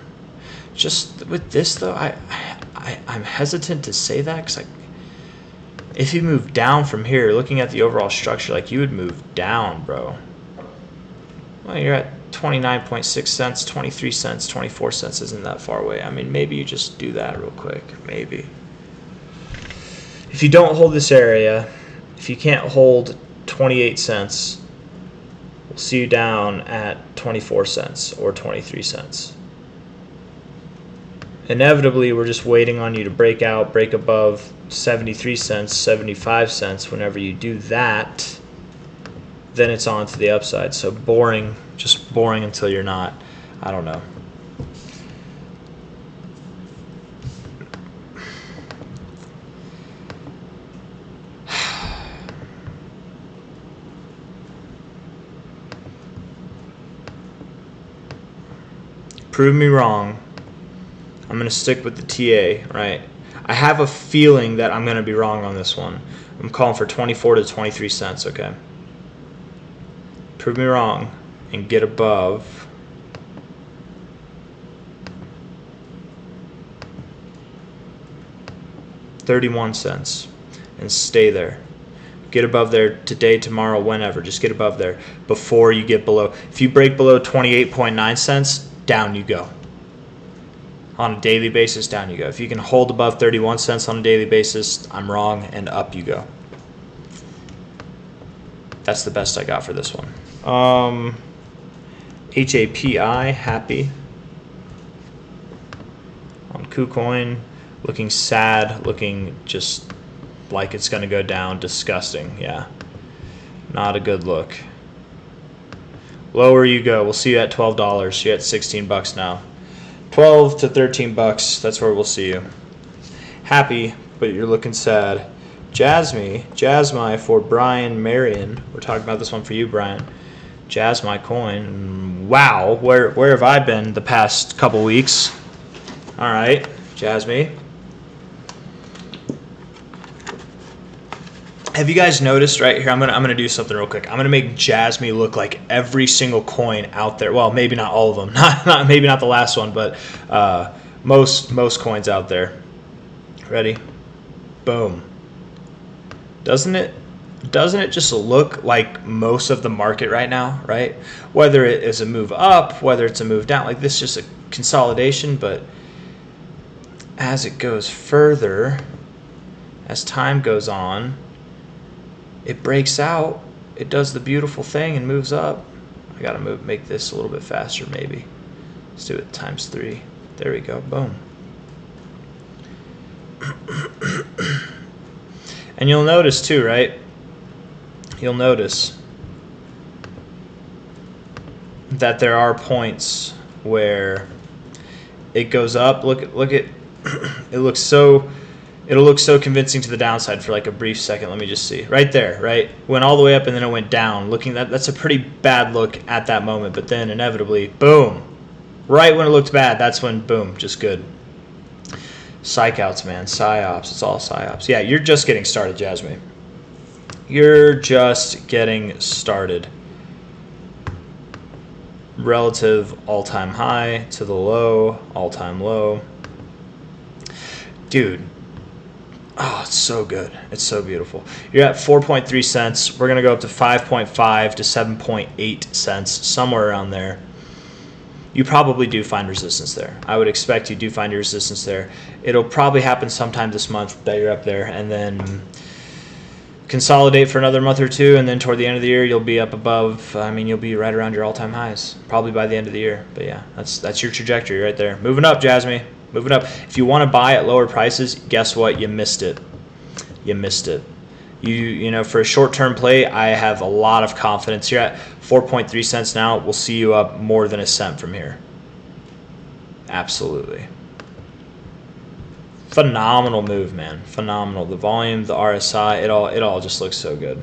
Just with this though, I'm hesitant to say that, because if you move down from here, looking at the overall structure, like, you would move down, bro. Well, you're at 29.6 cents, 23 cents, 24 cents isn't that far away. I mean, maybe you just do that real quick. Maybe. If you don't hold this area, if you can't hold 28 cents, we'll see you down at 24 cents or 23 cents. Inevitably, we're just waiting on you to break out, break above 73 cents, 75 cents. Whenever you do that, then it's on to the upside. So boring, just boring until you're not. I don't know. Prove me wrong. I'm going to stick with the TA, right? I have a feeling that I'm going to be wrong on this one. I'm calling for 24 to 23 cents, okay? Prove me wrong and get above $0.31 and stay there. Get above there today, tomorrow, whenever. Just get above there before you get below. If you break below 28.9 cents, down you go. On a daily basis, down you go. If you can hold above 31 cents on a daily basis, I'm wrong, and up you go. That's the best I got for this one. HAPI, happy. On KuCoin, looking sad, looking just like it's going to go down. Disgusting, yeah. Not a good look. Lower you go. We'll see you at $12. You're at 16 bucks now. 12 to 13 bucks. That's where we'll see you. Happy, but you're looking sad. JASMY for Brian Marion. We're talking about this one for you, Brian. JASMY coin. Wow, where have I been the past couple weeks? All right, JASMY. Have you guys noticed right here? I'm gonna do something real quick. I'm gonna make JASMY look like every single coin out there. Well, maybe not all of them. Maybe not the last one, but most coins out there. Ready? Boom. Doesn't it just look like most of the market right now, right? Whether it is a move up, whether it's a move down, like this is just a consolidation, but as it goes further, as time goes on, it breaks out, it does the beautiful thing and moves up. I gotta make this a little bit faster maybe. Let's do it ×3. There we go, boom. And you'll notice too, right? You'll notice that there are points where it goes up. Look at it'll look so convincing to the downside for like a brief second. Let me just see. Right there, right? Went all the way up and then it went down. That's a pretty bad look at that moment, but then inevitably, boom. Right when it looked bad, that's when boom, just good. Psych outs, man. Psyops. It's all psyops. Yeah, you're just getting started, JASMY. You're just getting started. Relative all-time high to the low, all-time low. Dude. Oh, it's so good. It's so beautiful. You're at 4.3 cents. We're going to go up to 5.5 to 7.8 cents, somewhere around there. You probably do find resistance there. I would expect you do find your resistance there. It'll probably happen sometime this month that you're up there, and then consolidate for another month or two, and then toward the end of the year you'll be up above. I mean, you'll be right around your all-time highs probably by the end of the year. But yeah, that's your trajectory right there. Moving up, JASMY. Moving up. If you want to buy at lower prices, guess what? You missed it. You missed it. You know, for a short-term play, I have a lot of confidence. You're at 4.3 cents now. We'll see you up more than a cent from here. Absolutely. Phenomenal move, man. Phenomenal. The volume, the RSI, it all just looks so good.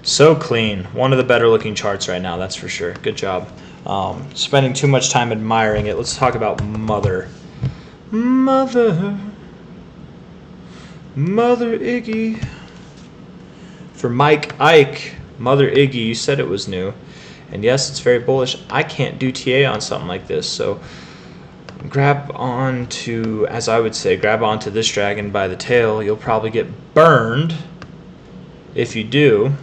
So clean. One of the better looking charts right now, that's for sure. Good job. Spending too much time admiring it. Let's talk about Mother Iggy. For Mike Ike, Mother Iggy, you said it was new. And yes, it's very bullish. I can't do TA on something like this, so grab onto, as I would say, grab onto this dragon by the tail. You'll probably get burned if you do.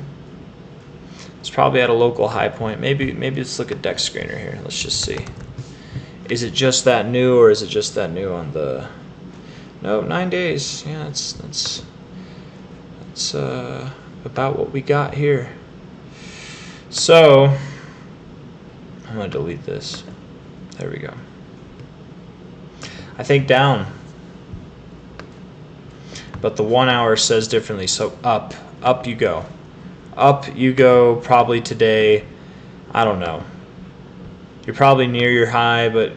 It's probably at a local high point. Maybe let's look at deck screener here. Let's just see. Is it just that new, or is it just that new on the? No, 9 days. Yeah, that's about what we got here. So I'm gonna delete this. There we go. I think down, but the 1 hour says differently. So up you go. Up you go probably today. I don't know. You're probably near your high, but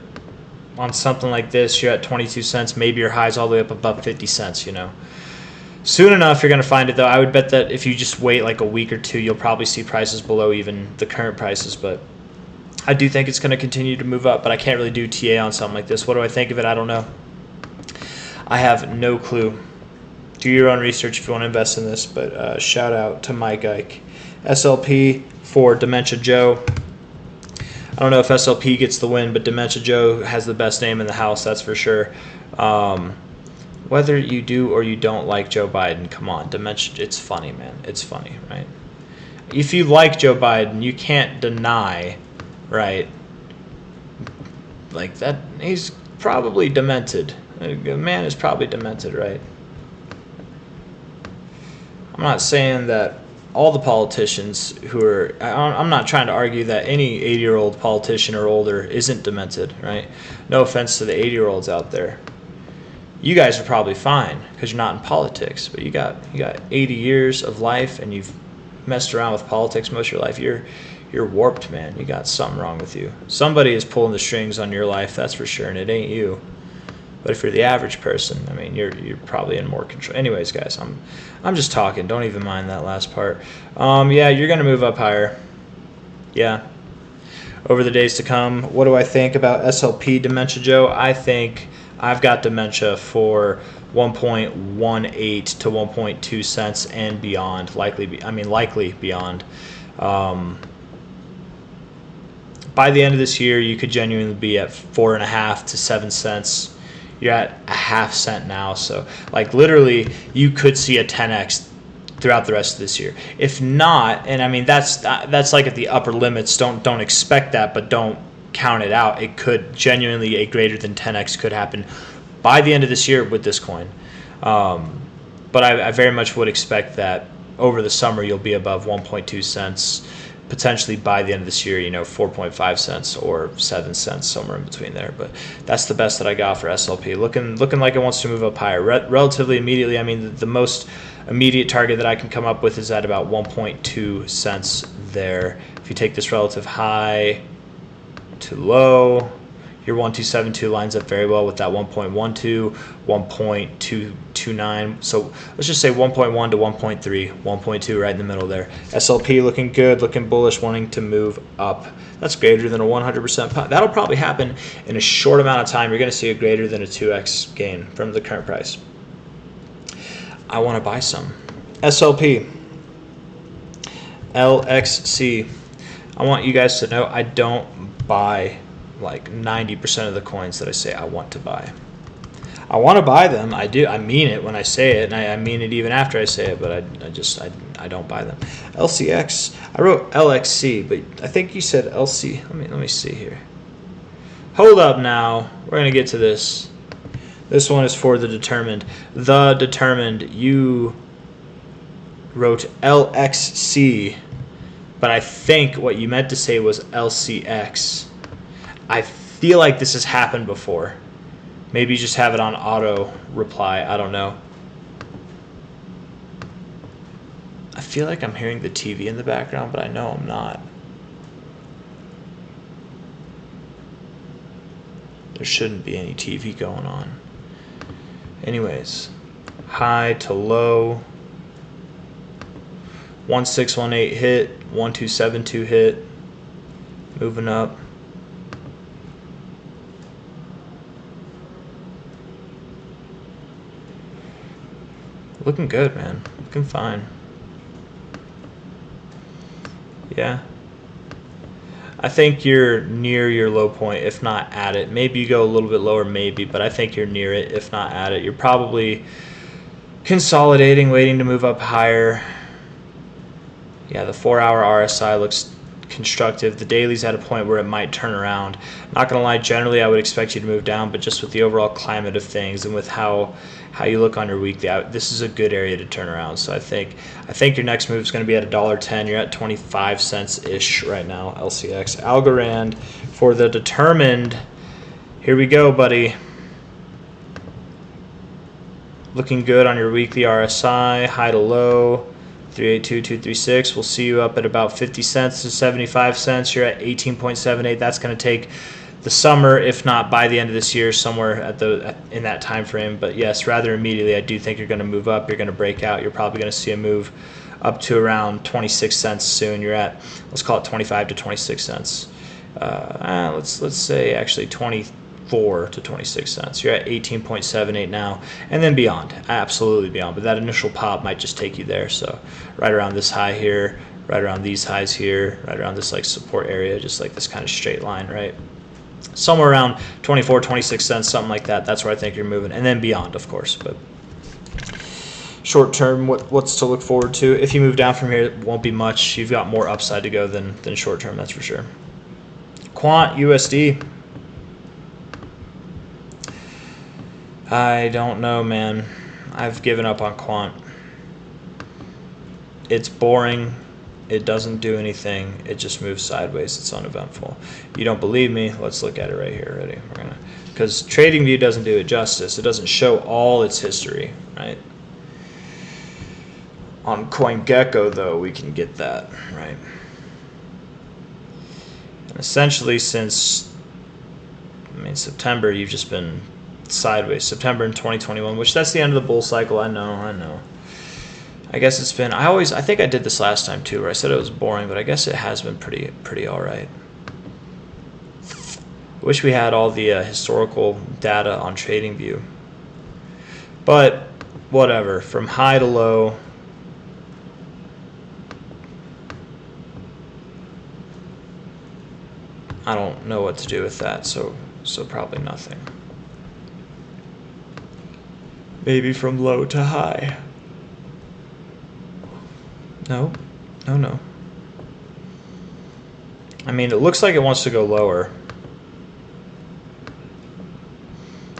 on something like this, you're at 22 cents. Maybe your high's all the way up above 50 cents, you know. Soon enough, you're going to find it, though. I would bet that if you just wait like a week or two, you'll probably see prices below even the current prices. But I do think it's going to continue to move up, but I can't really do TA on something like this. What do I think of it? I don't know. I have no clue. Do your own research if you want to invest in this, but shout out to Mike Ike. SLP for Dementia Joe. I don't know if SLP gets the win, but Dementia Joe has the best name in the house, that's for sure. Whether you do or you don't like Joe Biden, come on, Dementia, it's funny, man. It's funny, right? If you like Joe Biden, you can't deny, right, like that he's probably demented. A man is probably demented, right? I'm not saying that all the politicians who are, I'm not trying to argue that any 80-year-old politician or older isn't demented, right? No offense to the 80-year-olds out there. You guys are probably fine because you're not in politics, but you got 80 years of life and you've messed around with politics most of your life. You're warped, man. You got something wrong with you. Somebody is pulling the strings on your life, that's for sure, and it ain't you. But if you're the average person, I mean, you're probably in more control. Anyways, guys, I'm just talking. Don't even mind that last part. Yeah, you're gonna move up higher. Yeah. Over the days to come, what do I think about SLP dementia, Joe? I think I've got dementia for 1.18 to 1.2 cents and beyond, likely beyond. By the end of this year, you could genuinely be at 4.5 to 7 cents. You're at a half cent now, so like literally, you could see a 10x throughout the rest of this year. If not, and I mean that's like at the upper limits. Don't expect that, but don't count it out. It could genuinely a greater than 10x could happen by the end of this year with this coin. But I very much would expect that over the summer you'll be above 1.2 cents, potentially by the end of this year, 4.5 cents or 7 cents, somewhere in between there. But that's the best that I got for SLP. Looking like it wants to move up higher relatively immediately. I mean, the most immediate target that I can come up with is at about 1.2 cents there. If you take this relative high to low, your 1272 lines up very well with that 1.12, 1.229. So let's just say 1.1 to 1.3, 1.2 right in the middle there. SLP looking good, looking bullish, wanting to move up. That's greater than a 100% pop. That'll probably happen in a short amount of time. You're going to see a greater than a 2x gain from the current price. I want to buy some. SLP, LXC. I want you guys to know I don't buy like 90% of the coins that I say I want to buy. I want to buy them. I do. I mean it when I say it, and I mean it even after I say it, but I don't buy them. LCX. I wrote LXC, but I think you said LC. Let me see here. Hold up now. We're going to get to this. This one is for the determined. The determined. You wrote LXC, but I think what you meant to say was LCX. I feel like this has happened before. Maybe you just have it on auto reply. I don't know. I feel like I'm hearing the TV in the background, but I know I'm not. There shouldn't be any TV going on. Anyways, high to low. 1618 hit, 1272 hit. Moving up. Looking good, man. Looking fine. Yeah. I think you're near your low point, if not at it. Maybe you go a little bit lower, maybe, but I think you're near it, if not at it. You're probably consolidating, waiting to move up higher. Yeah, the 4-hour RSI looks constructive. The daily's at a point where it might turn around. Not gonna lie, generally I would expect you to move down, but just with the overall climate of things and with how you look on your weekly, this is a good area to turn around. So I think your next move is going to be at $1.10. You're at 25 cents ish right now. LCX. Algorand for the determined. Here we go, buddy. Looking good on your weekly RSI, high to low. 382.236. We'll see you up at about 50 cents to 75 cents. You're at 18.78. That's going to take the summer, if not by the end of this year, somewhere in that time frame. But yes, rather immediately, I do think you're going to move up. You're going to break out. You're probably going to see a move up to around 26 cents soon. You're at, let's call it 25 to 26 cents. Let's say actually 24 to 26 cents. You're at 18.78 now, and then beyond, absolutely beyond. But that initial pop might just take you there. So right around this high here, right around these highs here, right around this like support area, just like this kind of straight line, right? Somewhere around 24, 26 cents, something like that. That's where I think you're moving, and then beyond, of course. But short term, what's to look forward to? If you move down from here, it won't be much. You've got more upside to go than short term, that's for sure. Quant USD. I don't know, man. I've given up on quant. It's boring. It doesn't do anything. It just moves sideways. It's uneventful. You don't believe me? Let's look at it right here. Ready? We're gonna, because TradingView doesn't do it justice. It doesn't show all its history, right? On CoinGecko, though, we can get that, right? And essentially, since September, you've just been sideways. September in 2021, which that's the end of the bull cycle. I know. I guess it's been, I think I did this last time too, where I said it was boring, but I guess it has been pretty all right. I wish we had all the historical data on TradingView, but whatever. From high to low, I don't know what to do with that, so probably nothing. Maybe from low to high. No. I mean, it looks like it wants to go lower.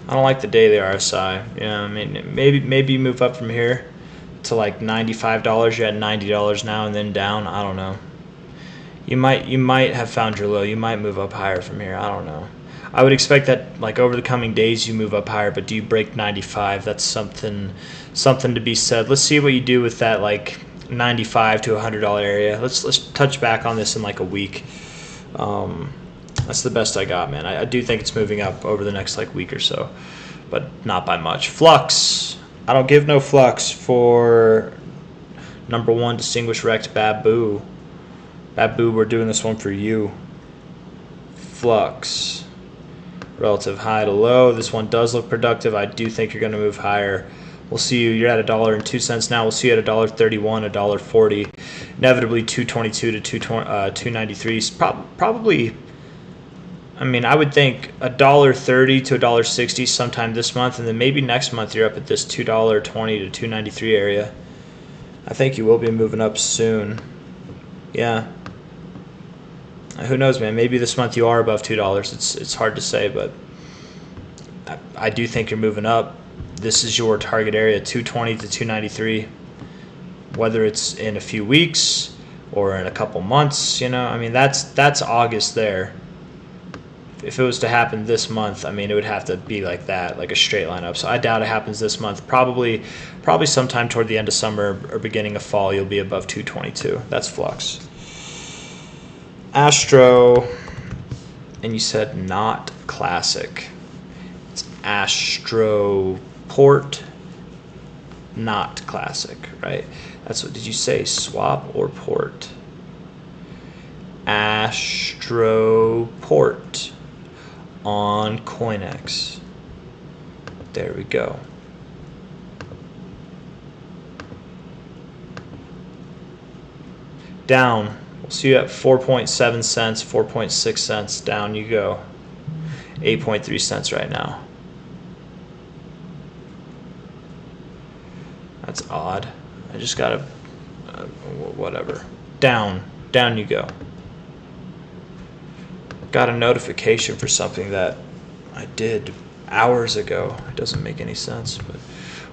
I don't like the daily RSI. Yeah, I mean, maybe move up from here to like $95. You're at $90 now, and then down. I don't know. You might have found your low. You might move up higher from here. I don't know. I would expect that like over the coming days you move up higher, but do you break 95? That's something to be said. Let's see what you do with that like $95 to $100 area. Let's touch back on this in like a week. That's the best I got, man. I do think it's moving up over the next like week or so, but not by much. Flux. I don't give no flux for number 1 distinguished rect Babu. Babu, we're doing this one for you. Flux. Relative high to low. This one does look productive. I do think you're going to move higher. We'll see you. You're at $1.02 now. We'll see you at $1.31, $1.40, inevitably $2.22 to $2.93. Probably. I mean, I would think $1.30 to $1.60 sometime this month, and then maybe next month you're up at this $2.20 to $2.93 area. I think you will be moving up soon. Yeah. Who knows, man? Maybe this month you are above $2. It's hard to say, but I do think you're moving up. This is your target area, 220 to 293. Whether it's in a few weeks or in a couple months, you know, I mean that's August there. If it was to happen this month, I mean it would have to be like that, like a straight line up. So I doubt it happens this month. Probably sometime toward the end of summer or beginning of fall, you'll be above 222. That's Flux. Astro, and you said not classic. It's Astro Port, not classic, right? That's what, did you say swap or port? Astro Port on CoinEx. There we go. Down. We'll see you at 4.7 cents, 4.6 cents. Down you go. 8.3 cents right now. That's odd. I just gotta, whatever. Down you go. Got a notification for something that I did hours ago. It doesn't make any sense, but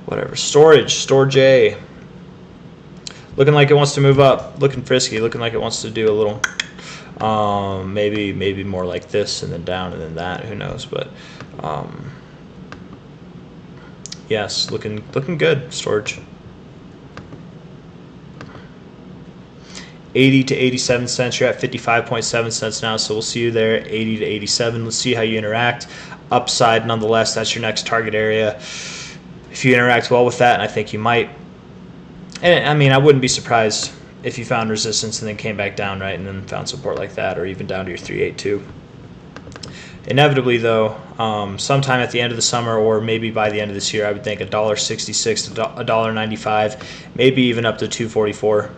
whatever. Storage A. Looking like it wants to move up. Looking frisky. Looking like it wants to do a little, maybe more like this and then down and then that. Who knows? But yes, looking good. Storage. 80 to 87 cents. You're at 55.7 cents now, so we'll see you there, 80 to 87. Let's see how you interact. Upside, nonetheless, that's your next target area. If you interact well with that, and I think you might, and I mean, I wouldn't be surprised if you found resistance and then came back down, right, and then found support like that, or even down to your 382. Inevitably, though, sometime at the end of the summer or maybe by the end of this year, I would think $1.66 to $1.95, maybe even up to $2.44.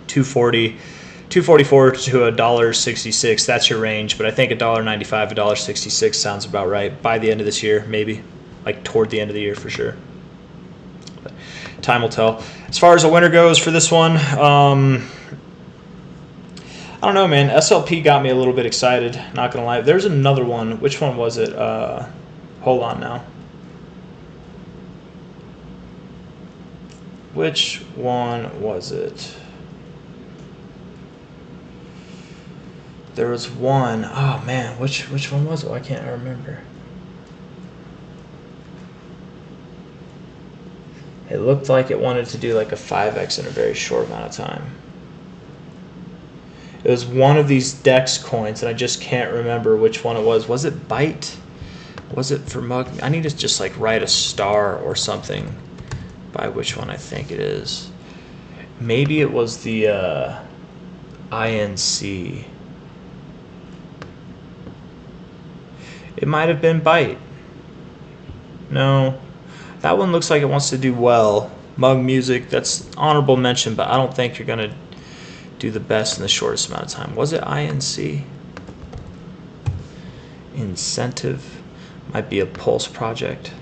244 to $1.66. That's your range, but I think $1.95, $1.66 sounds about right by the end of this year, maybe like toward the end of the year for sure. But time will tell. As far as a winner goes for this one, I don't know, man. SLP got me a little bit excited. Not gonna lie. There's another one. Which one was it? Hold on now. Which one was it? There was one. Oh man, which one was it? I can't remember. It looked like it wanted to do like a 5x in a very short amount of time. It was one of these DEX coins, and I just can't remember which one it was. Was it BYTE? Was it for MONG? I need to just like write a star or something by which one I think it is. Maybe it was the INC. It might have been BYTE. No, that one looks like it wants to do well. MONG Music, that's honorable mention, but I don't think you're going to do the best in the shortest amount of time. Was it INC? Incentive. Might be a Pulse project.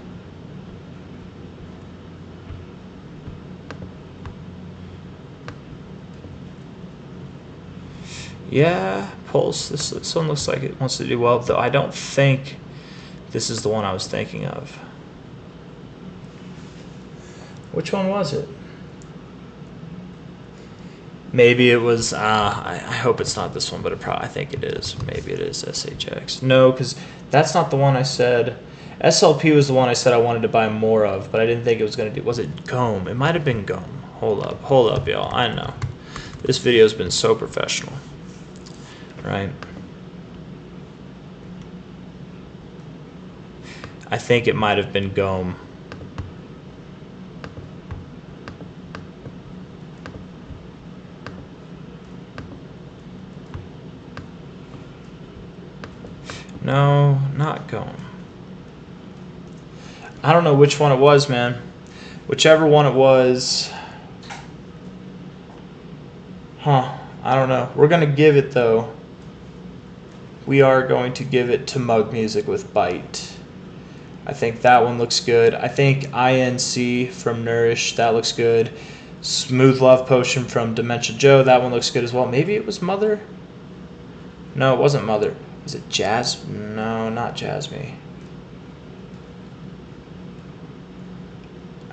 Yeah, Pulse. This one looks like it wants to do well, though I don't think this is the one I was thinking of. Which one was it? Maybe it was, I hope it's not this one, but I think it is. Maybe it is SHX. No, because that's not the one I said. SLP was the one I said I wanted to buy more of, but I didn't think it was going to do. Was it GOME? It might have been GOME. Hold up, y'all. I know. This video has been so professional. Right? I think it might have been GOME. No, not GOME. I don't know which one it was, man. Whichever one it was. Huh. I don't know. We're going to give it, though. We are going to give it to MONG Music with BYTE. I think that one looks good. I think INC from Nourish, that looks good. Smooth Love Potion from Dementia Joe, that one looks good as well. Maybe it was Mother? No, it wasn't Mother. Was it Jazz? No, not JASMY.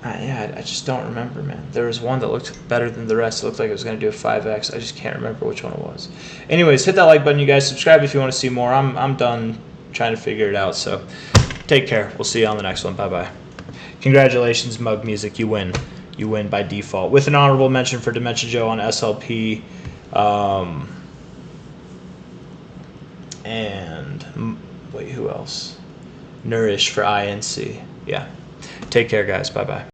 Yeah, I just don't remember, man. There was one that looked better than the rest. It looked like it was going to do a 5x. I just can't remember which one it was. Anyways, hit that like button, you guys. Subscribe if you want to see more. I'm done trying to figure it out. So take care. We'll see you on the next one. Bye-bye. Congratulations, MONG Music. You win. You win by default. With an honorable mention for Dementia Joe on SLP. And wait, who else? Nourish for INC. Yeah. Take care, guys. Bye-bye.